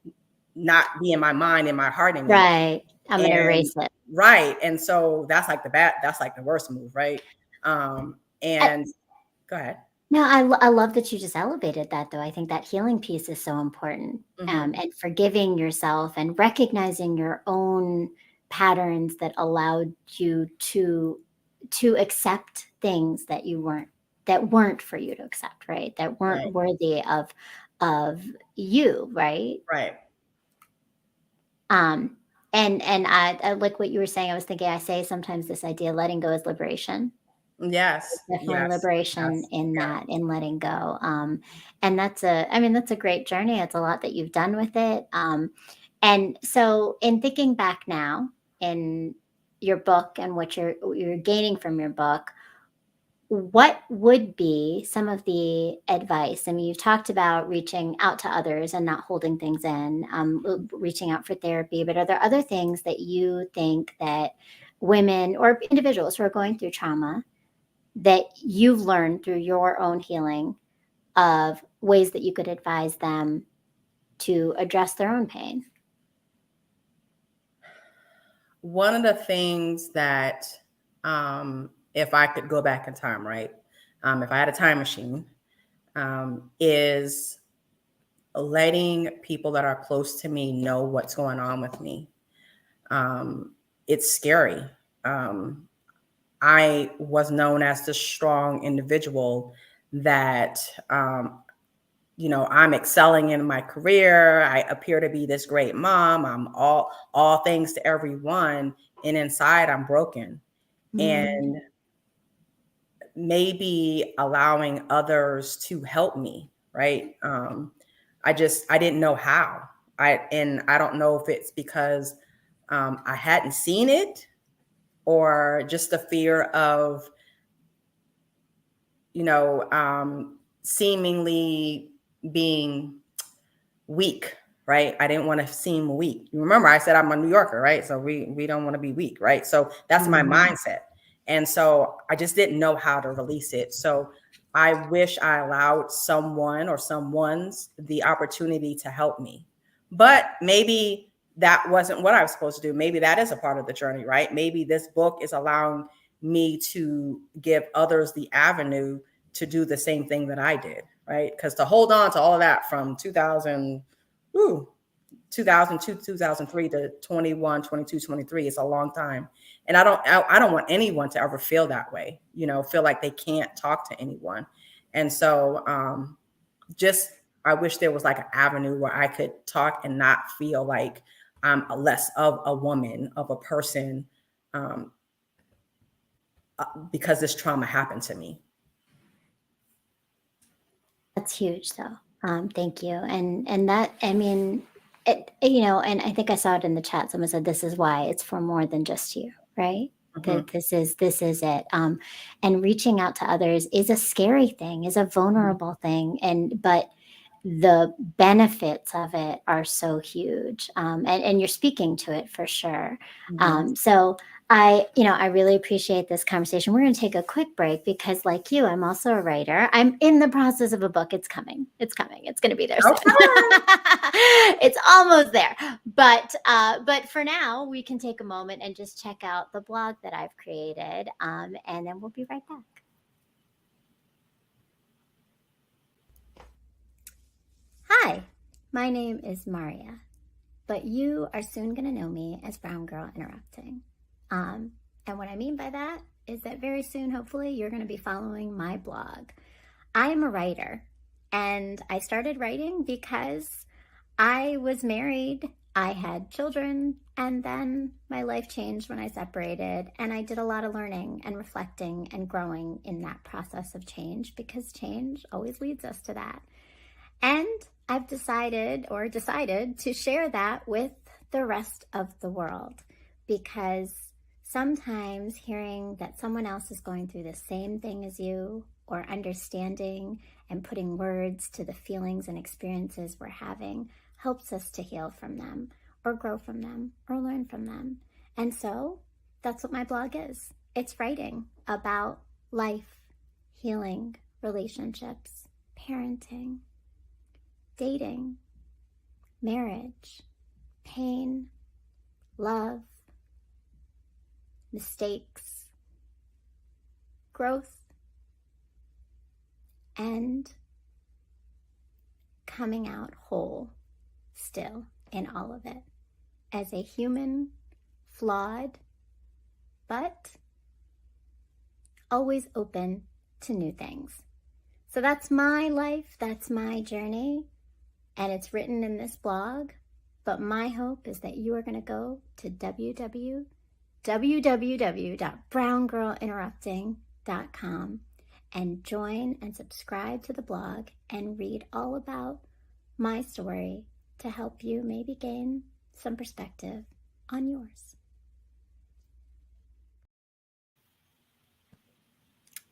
Speaker 2: not be in my mind, in my heart anymore.
Speaker 1: Right. I'm gonna
Speaker 2: And
Speaker 1: erase it.
Speaker 2: right. And so that's like the worst move, right? And go ahead.
Speaker 1: No, I love that you just elevated that, though. I think that healing piece is so important,
Speaker 2: Hmm.
Speaker 1: and forgiving yourself and recognizing your own patterns that allowed you to accept things that you weren't for you to accept, right? That weren't
Speaker 2: Right.
Speaker 1: worthy of you, right?
Speaker 2: Right.
Speaker 1: Um, and I like what you were saying. I was thinking, I say sometimes this idea, letting go is liberation.
Speaker 2: Yes.
Speaker 1: Definitely
Speaker 2: Yes.
Speaker 1: liberation
Speaker 2: Yes.
Speaker 1: in
Speaker 2: Yeah.
Speaker 1: that, in letting go. And I mean, that's a great journey. It's a lot that you've done with it. And so, in thinking back now in your book and what you're gaining from your book, what would be some of the advice? I mean, you've talked about reaching out to others and not holding things in, reaching out for therapy, but are there other things that you think that women or individuals who are going through trauma that you've learned through your own healing of ways that you could advise them to address their own pain?
Speaker 2: One of the things that, if I could go back in time, right? If I had a time machine, is letting people that are close to me know what's going on with me. Um, it's scary. Um, I was known as the strong individual that, I'm excelling in my career. I appear to be this great mom. I'm all things to everyone, and inside I'm broken.
Speaker 1: Mm,
Speaker 2: And maybe allowing others to help me, right? I didn't know how. I don't know if it's because I hadn't seen it, or just the fear of seemingly being weak, right? I didn't want to seem weak. You remember I said I'm a New Yorker, right? So we don't want to be weak, right? So that's my
Speaker 1: mhm.
Speaker 2: mindset. And so I just didn't know how to release it. So I wish I allowed someone or someone's the opportunity to help me. But maybe that wasn't what I was supposed to do. Maybe that is a part of the journey, right? Maybe this book is allowing me to give others the avenue to do the same thing that I did, right? Because to hold on to all of that from 2002, 2003 to 21, 22, 23 is a long time. And I don't want anyone to ever feel that way, feel like they can't talk to anyone. And so just I wish there was like an avenue where I could talk and not feel like I'm less of a woman, of a person, um, because this trauma happened to me.
Speaker 1: That's huge, though. Thank you. And that, I mean, and I think I saw it in the chat. Someone said this is why it's for more than just you, right?
Speaker 2: Mhm.
Speaker 1: That this is it. And reaching out to others is a scary thing, is a vulnerable thing, but the benefits of it are so huge. And you're speaking to it for sure.
Speaker 2: Mhm.
Speaker 1: So I really appreciate this conversation. We're going to take a quick break because, like you, I'm also a writer. I'm in the process of a book. It's coming. It's coming. It's going to be there soon.
Speaker 2: Okay.
Speaker 1: It's almost there. But for now, we can take a moment and just check out the blog that I've created, and then we'll be right back. Hi, my name is Maria, but you are soon going to know me as Brown Girl Interrupting. And what I mean by that is that very soon, hopefully, you're going to be following my blog. I am a writer, and I started writing because I was married, I had children, and then my life changed when I separated, and I did a lot of learning and reflecting and growing in that process of change because change always leads us to that. And I've decided to share that with the rest of the world because sometimes hearing that someone else is going through the same thing as you, or understanding and putting words to the feelings and experiences we're having, helps us to heal from them or grow from them or learn from them. And so that's what my blog is. It's writing about life, healing, relationships, parenting, dating, marriage, pain, love, mistakes, growth, and coming out whole still in all of it as a human, flawed, but always open to new things. So that's my life, that's my journey, and it's written in this blog. But my hope is that you are going to go to www.browngirlinterrupting.com and join and subscribe to the blog and read all about my story to help you maybe gain some perspective on yours.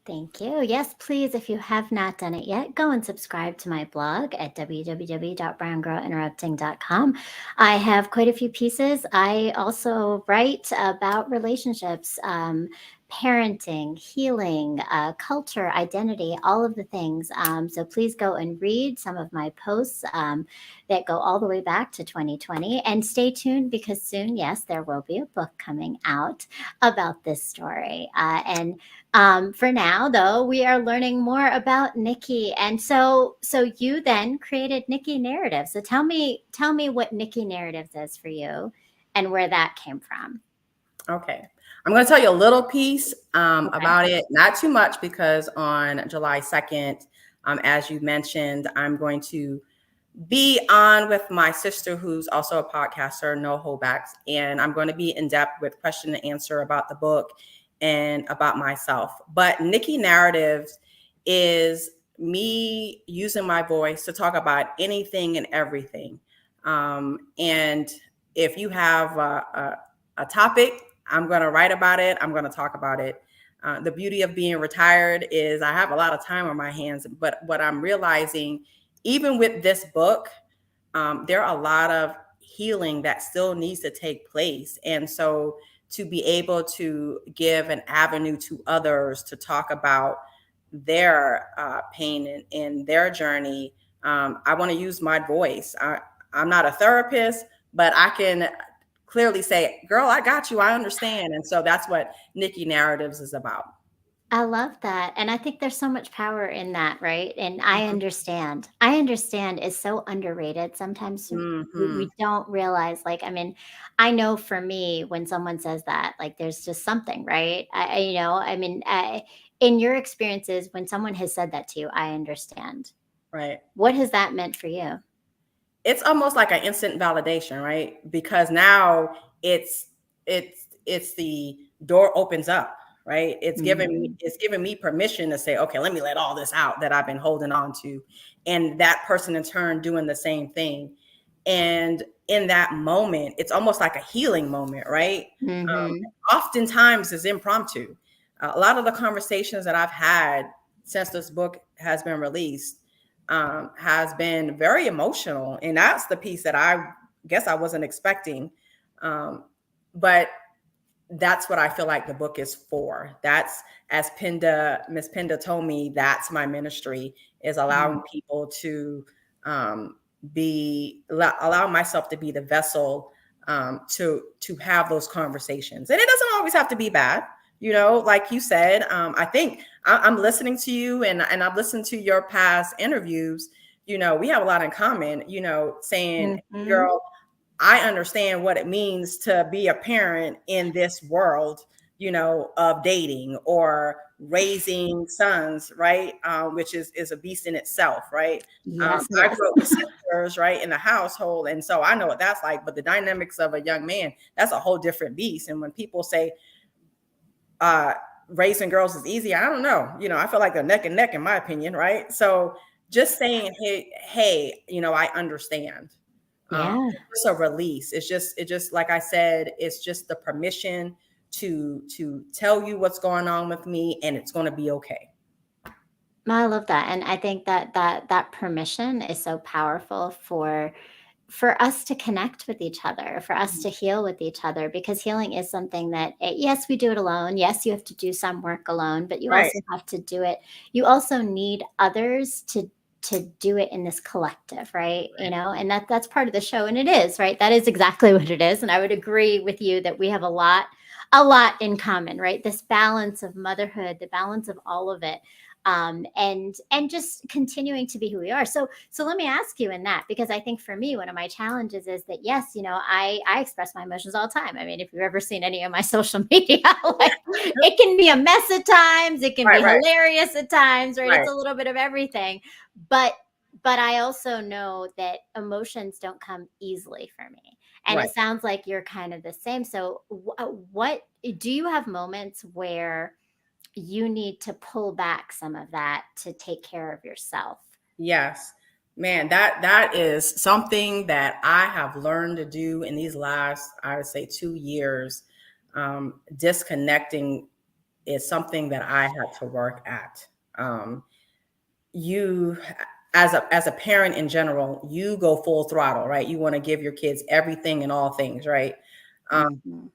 Speaker 1: Thank you. Yes, please, if you have not done it yet, go and subscribe to my blog at www.browngirlinterrupting.com. I have quite a few pieces. I also write about relationships, parenting, healing, culture, identity, all of the things. So please go and read some of my posts that go all the way back to 2020. And stay tuned because soon, yes, there will be a book coming out about this story. And for now, though, we are learning more about Nicky, and so you then created Nicky Narratives. So tell me what Nicky Narratives is for you, and where that came from.
Speaker 2: Okay. I'm going to tell you a little piece
Speaker 1: Okay.
Speaker 2: about it, not too much, because on July 2nd, as you mentioned, I'm going to be on with my sister, who's also a podcaster, No Holdbacks, and I'm going to be in depth with question and answer about the book and about myself. But Nicky Narratives is me using my voice to talk about anything and everything. And if you have a topic, I'm going to write about it. I'm going to talk about it. The beauty of being retired is I have a lot of time on my hands, but what I'm realizing, even with this book, there are a lot of healing that still needs to take place. And so to be able to give an avenue to others to talk about their pain and their journey, I want to use my voice. I'm not a therapist, but I can clearly say, girl, I got you. I understand. And so that's what Nicky Narratives is about.
Speaker 1: I love that. And I think there's so much power in that, right? And I
Speaker 2: Mhm.
Speaker 1: understand. I understand is so underrated. Sometimes we
Speaker 2: Mhm.
Speaker 1: don't realize, like, I mean, I know for me, when someone says that, like, there's just something, right? In your experiences, when someone has said that to you, I understand.
Speaker 2: Right.
Speaker 1: What has that meant for you?
Speaker 2: It's almost like an instant validation, right? Because now it's it's the door opens up, right?
Speaker 1: Mhm.
Speaker 2: It's giving me permission to say, okay, let me let all this out that I've been holding on to, and that person in turn doing the same thing. And in that moment, it's almost like a healing moment, right? Um,
Speaker 1: Mhm.
Speaker 2: Oftentimes is impromptu. A lot of the conversations that I've had since this book has been released, has been very emotional. And that's the piece that I guess I wasn't expecting. But that's what I feel like the book is for. That's, as Miss Pinda told me, that's my ministry, is allowing
Speaker 1: Mm.
Speaker 2: people to um, allow myself to be the vessel to have those conversations. And it doesn't always have to be bad. Like you said, I think I'm listening to you, and I've listened to your past interviews. We have a lot in common, saying,
Speaker 1: Mhm.
Speaker 2: girl, I understand what it means to be a parent in this world, of dating or raising sons, right? Which is a beast in itself, right?
Speaker 1: Yes,
Speaker 2: I
Speaker 1: it is.
Speaker 2: grew up with sisters, right, in the household, and so I know what that's like. But the dynamics of a young man, that's a whole different beast. And when people say uh, raising girls is easy, I don't know. I feel like they're neck and neck, in my opinion, right? So just saying, hey, I understand.
Speaker 1: Yeah.
Speaker 2: It's a release. It just like I said, it's just the permission to tell you what's going on with me, and it's going to be okay.
Speaker 1: I love that, and I think that permission is so powerful for us to connect with each other, for us
Speaker 2: Mhm.
Speaker 1: to heal with each other, because healing is something that, yes, we do it alone. Yes, you have to do some work alone, but you
Speaker 2: Right,
Speaker 1: also have to do it. You also need others to do it in this collective, right? And that's part of the show, and it is, right? That is exactly what it is, and I would agree with you that we have a lot in common, right? This balance of motherhood, the balance of all of it, and just continuing to be who we are. So let me ask you in that, because I think for me, one of my challenges is that, yes, I express my emotions all the time. I mean, if you've ever seen any of my social media, like, it can be a mess at times, it can
Speaker 2: right,
Speaker 1: be
Speaker 2: right,
Speaker 1: hilarious at times, right? It's
Speaker 2: right,
Speaker 1: a little bit of everything. But I also know that emotions don't come easily for me. And
Speaker 2: right.
Speaker 1: it sounds like you're kind of the same. So what do you have moments where you need to pull back some of that to take care of yourself?
Speaker 2: Yes, man, that is something that I have learned to do in these last, I would say, 2 years. Disconnecting is something that I had to work at. You, as a parent in general, you go full throttle, right? You want to give your kids everything and all things, right? um,
Speaker 1: Mhm.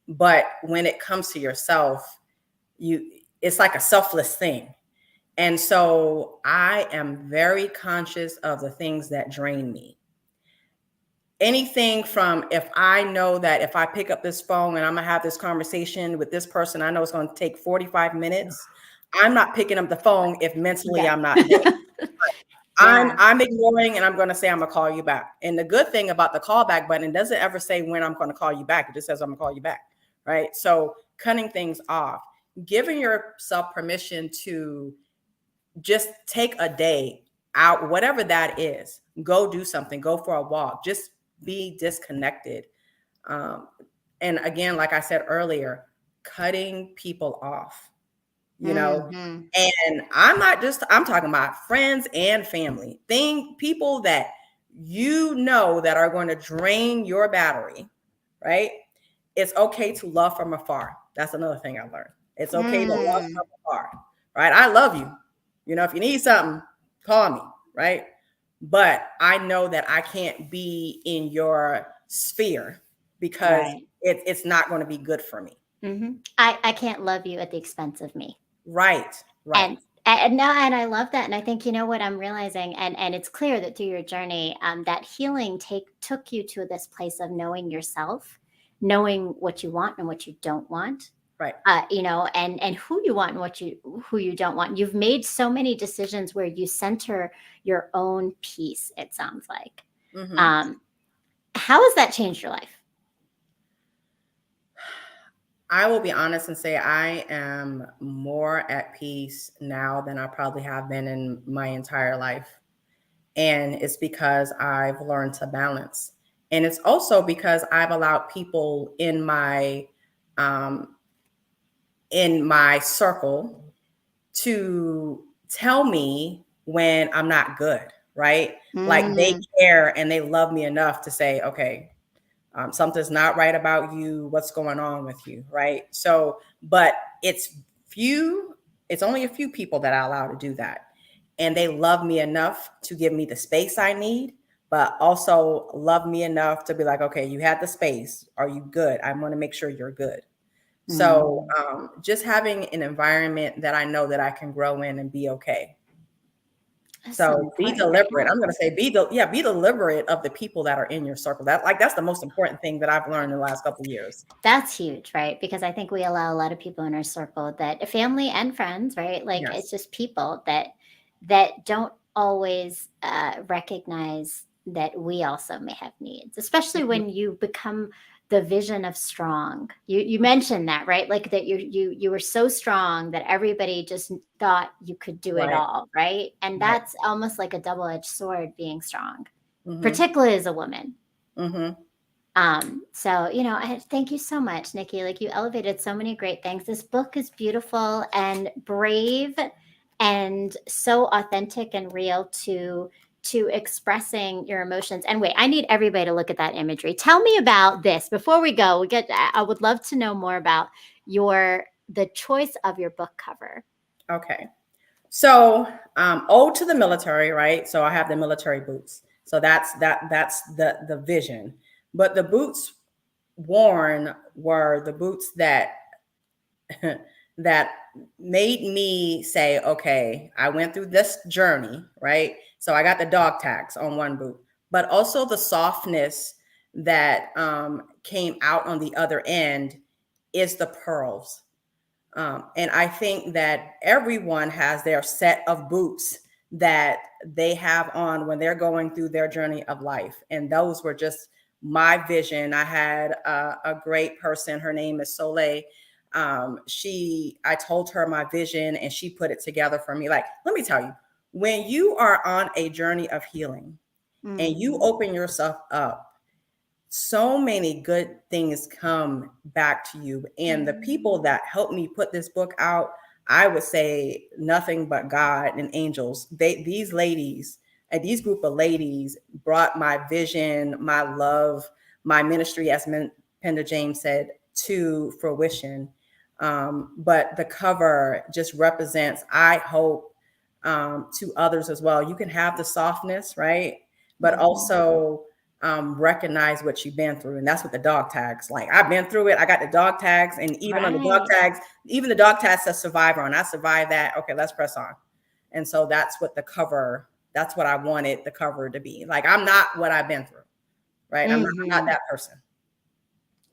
Speaker 2: but when it comes to yourself, you it's like a selfless thing. And so I am very conscious of the things that drain me. Anything from, if I know that if I pick up this phone and I'm gonna have this conversation with this person, I know it's gonna take 45 minutes. I'm not picking up the phone if mentally
Speaker 1: Yeah.
Speaker 2: I'm not there. I'm
Speaker 1: Yeah.
Speaker 2: I'm ignoring, and I'm going to say I'm going to call you back. And the good thing about the callback button, it doesn't ever say when I'm going to call you back. It just says I'm going to call you back, right? So cutting things off, giving yourself permission to just take a day out, whatever that is. Go do something. Go for a walk. Just be disconnected. Um, and again, like I said earlier, cutting people off, you know.
Speaker 1: Mhm.
Speaker 2: And I'm talking about friends and family, people that that are going to drain your battery, right? It's okay to love from afar. That's another thing I learned. It's okay to love
Speaker 1: Mm.
Speaker 2: from afar, right? I love you. If you need something, call me, right? But I know that I can't be in your sphere because
Speaker 1: Right.
Speaker 2: it's not going to be good for me.
Speaker 1: I can't love you at the expense of me.
Speaker 2: Right, right.
Speaker 1: And no, and I love that, and I think, what I'm realizing, and it's clear that through your journey, that healing took you to this place of knowing yourself, knowing what you want and what you don't want,
Speaker 2: Right.
Speaker 1: and who you want and who you don't want. You've made so many decisions where you center your own peace, it sounds like.
Speaker 2: Hmm.
Speaker 1: Um, how has that changed your life?
Speaker 2: I will be honest and say I am more at peace now than I probably have been in my entire life. And it's because I've learned to balance. And it's also because I've allowed people um, in my circle to tell me when I'm not good, right? Like they
Speaker 1: Mm.
Speaker 2: care and they love me enough to say, okay, something's not right about you. What's going on with you, right? So, but it's few. It's only a few people that I allow to do that, and they love me enough to give me the space I need, but also love me enough to be like, okay, you had the space. Are you good? I want to make sure you're good. So
Speaker 1: Mm.
Speaker 2: just having an environment that I know that I can grow in and be okay.
Speaker 1: That's so
Speaker 2: So be
Speaker 1: important to
Speaker 2: deliberate. I'm
Speaker 1: have.
Speaker 2: going to say be deliberate of the people that are in your circle. That's the most important thing that I've learned in the last couple of years.
Speaker 1: That's huge, right? Because I think we allow a lot of people in our circle that family and friends, right? Like it's
Speaker 2: Yes.
Speaker 1: just people that don't always recognize that we also may have needs, especially
Speaker 2: Mhm.
Speaker 1: when you become the vision of strong. You mentioned that, right? Like that you were so strong that everybody just thought you could do it
Speaker 2: Right.
Speaker 1: all, right? And
Speaker 2: Right.
Speaker 1: that's almost like a double-edged sword being strong,
Speaker 2: Mhm.
Speaker 1: particularly as a woman.
Speaker 2: Mhm.
Speaker 1: So thank you so much, Nikki. Like you elevated so many great things. This book is beautiful and brave and so authentic and real to expressing your emotions. And wait, I need everybody to look at that imagery. Tell me about this before we go. I would love to know more about the choice of your book cover.
Speaker 2: Okay. So, ode to the military, right? So I have the military boots. So that's the vision. But the boots worn were the boots that that made me say, okay, I went through this journey, right? So I got the dog tags on one boot, but also the softness that came out on the other end is the pearls. And I think that everyone has their set of boots that they have on when they're going through their journey of life. And those were just my vision. I had a great person. Her name is Soleil. I told her my vision and she put it together for me. Like, let me tell you, when you are on a journey of healing and you
Speaker 1: Mm-hmm.
Speaker 2: open yourself up, so many good things come back to you. And the people that helped me put this book out, I would say nothing but God and angels. These ladies, and these group of ladies brought my vision, my love, my ministry, as Penda James said, to fruition. But the cover just represents, I hope, to others as well. You can have the softness, right? But
Speaker 1: Mm-hmm.
Speaker 2: also recognize what you've been through. And that's what the dog tags, like I've been through it. I got the dog tags, and even on the dog
Speaker 1: Right.
Speaker 2: tags, even the dog tag says survivor, and I survived that. Okay, let's press on. And so that's what I wanted the cover to be. Like, I'm not what I've been through, right? I'm not
Speaker 1: Mm-hmm.
Speaker 2: that person.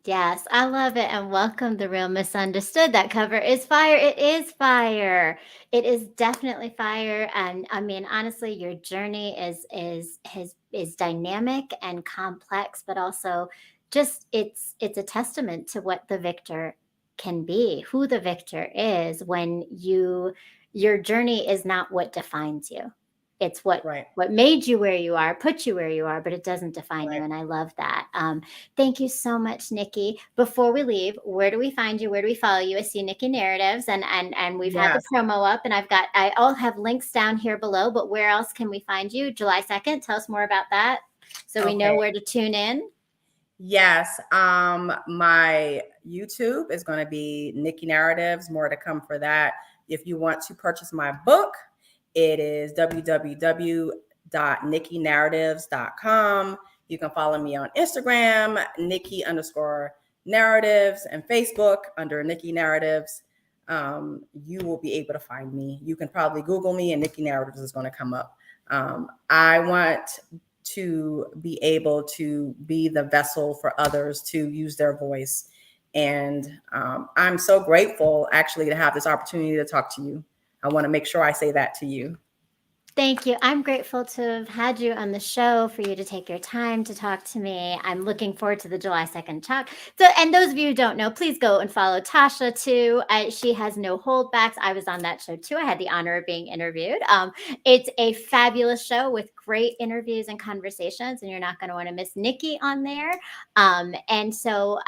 Speaker 1: Yes, I love it. And welcome the real misunderstood. That cover is fire. It is fire. It is definitely fire. And I mean, honestly, your journey is dynamic and complex, but also just it's a testament to what the victor can be, who the victor is when your journey is not what defines you. It's
Speaker 2: Right.
Speaker 1: what made you where you are, put you where you are, but it doesn't define you.
Speaker 2: Right.
Speaker 1: And I love that. Thank you so much, Nikki. Before we leave, where do we find you? Where do we follow you? I see Nikki Narratives, and we've had the
Speaker 2: Yes.
Speaker 1: promo up, and I'll have links down here below. But where else can we find you? July 2nd. Tell us more about that, so we know
Speaker 2: Okay.
Speaker 1: where to tune in.
Speaker 2: Yes. My YouTube is going to be Nicky Narratives. More to come for that. If you want to purchase my book, it is www.nickynarratives.com. You can follow me on Instagram, Nikki_narratives, and Facebook under Nicky Narratives. You will be able to find me. You can probably Google me, and Nicky Narratives is going to come up. I want to be able to be the vessel for others to use their voice. And I'm so grateful actually to have this opportunity to talk to you. I want to make sure I say that to you.
Speaker 1: Thank you. I'm grateful to have had you on the show, for you to take your time to talk to me. I'm looking forward to the July 2nd talk. So, and those of you who don't know, please go and follow Tasha too. She has no holdbacks. I was on that show too. I had the honor of being interviewed. It's a fabulous show with great interviews and conversations, and you're not going to want to miss Nikki on there. And so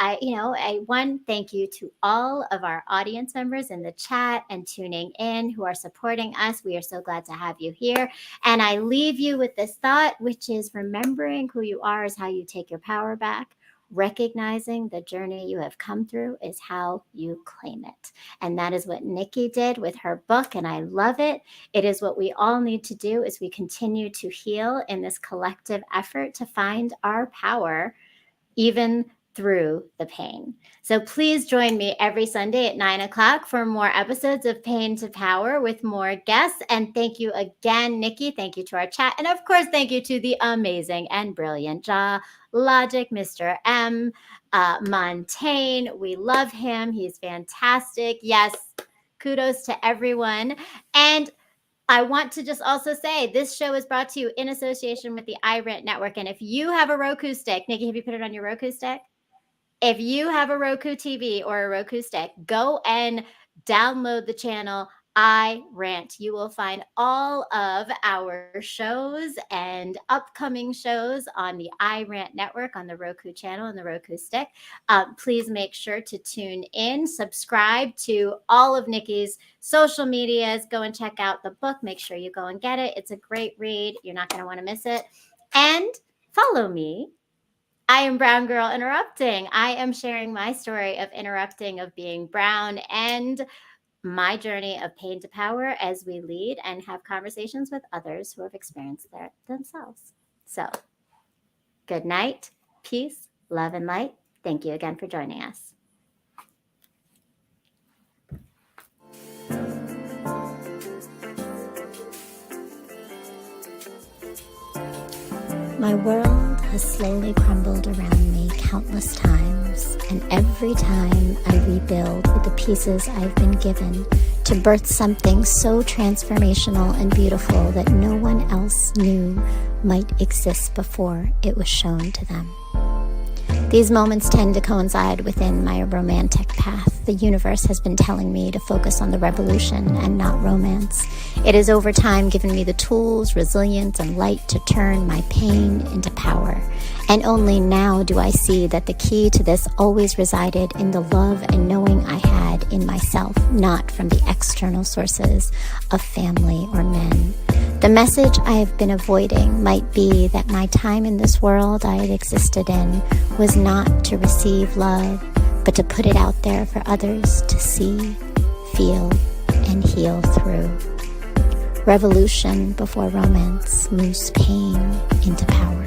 Speaker 1: one, thank you to all of our audience members in the chat and tuning in who are supporting us. We are so glad to have you here. And I leave you with this thought, which is remembering who you are is how you take your power back. Recognizing the journey you have come through is how you claim it. And that is what Nicky did with her book, and I love it. It is what we all need to do as we continue to heal in this collective effort to find our power, even through the pain. So please join me every Sunday at 9 o'clock for more episodes of Pain to Power with more guests. And thank you again, Nicky. Thank you to our chat. And of course, thank you to the amazing and brilliant Jaw Logic, Mr. M. Montaigne. We love him. He's fantastic. Yes, kudos to everyone. And I want to just also say this show is brought to you in association with the iRent Network. And if you have a Roku stick, Nicky, have you put it on your Roku stick? If you have a Roku TV or a Roku stick, go and download the channel iRant. You will find all of our shows and upcoming shows on the iRant network on the Roku channel and the Roku stick. Please make sure to tune in, subscribe to all of Nicky's social medias. Go and check out the book. Make sure you go and get it. It's a great read. You're not going to want to miss it. And follow me. I am Brown Girl Interrupting. I am sharing my story of interrupting, of being brown, and my journey of pain to power as we lead and have conversations with others who have experienced that themselves. So, good night, peace, love, and light. Thank you again for joining us. My world has slowly crumbled around me countless times, and every time I rebuild with the pieces I've been given to birth something so transformational and beautiful that no one else knew might exist before it was shown to them. These moments tend to coincide within my romantic path. The universe has been telling me to focus on the revolution and not romance. It has over time given me the tools, resilience, and light to turn my pain into power. And only now do I see that the key to this always resided in the love and knowing I had in myself, not from the external sources of family or men. The message I have been avoiding might be that my time in this world I had existed in was not to receive love, but to put it out there for others to see, feel, and heal through. Revolution before romance moves pain into power.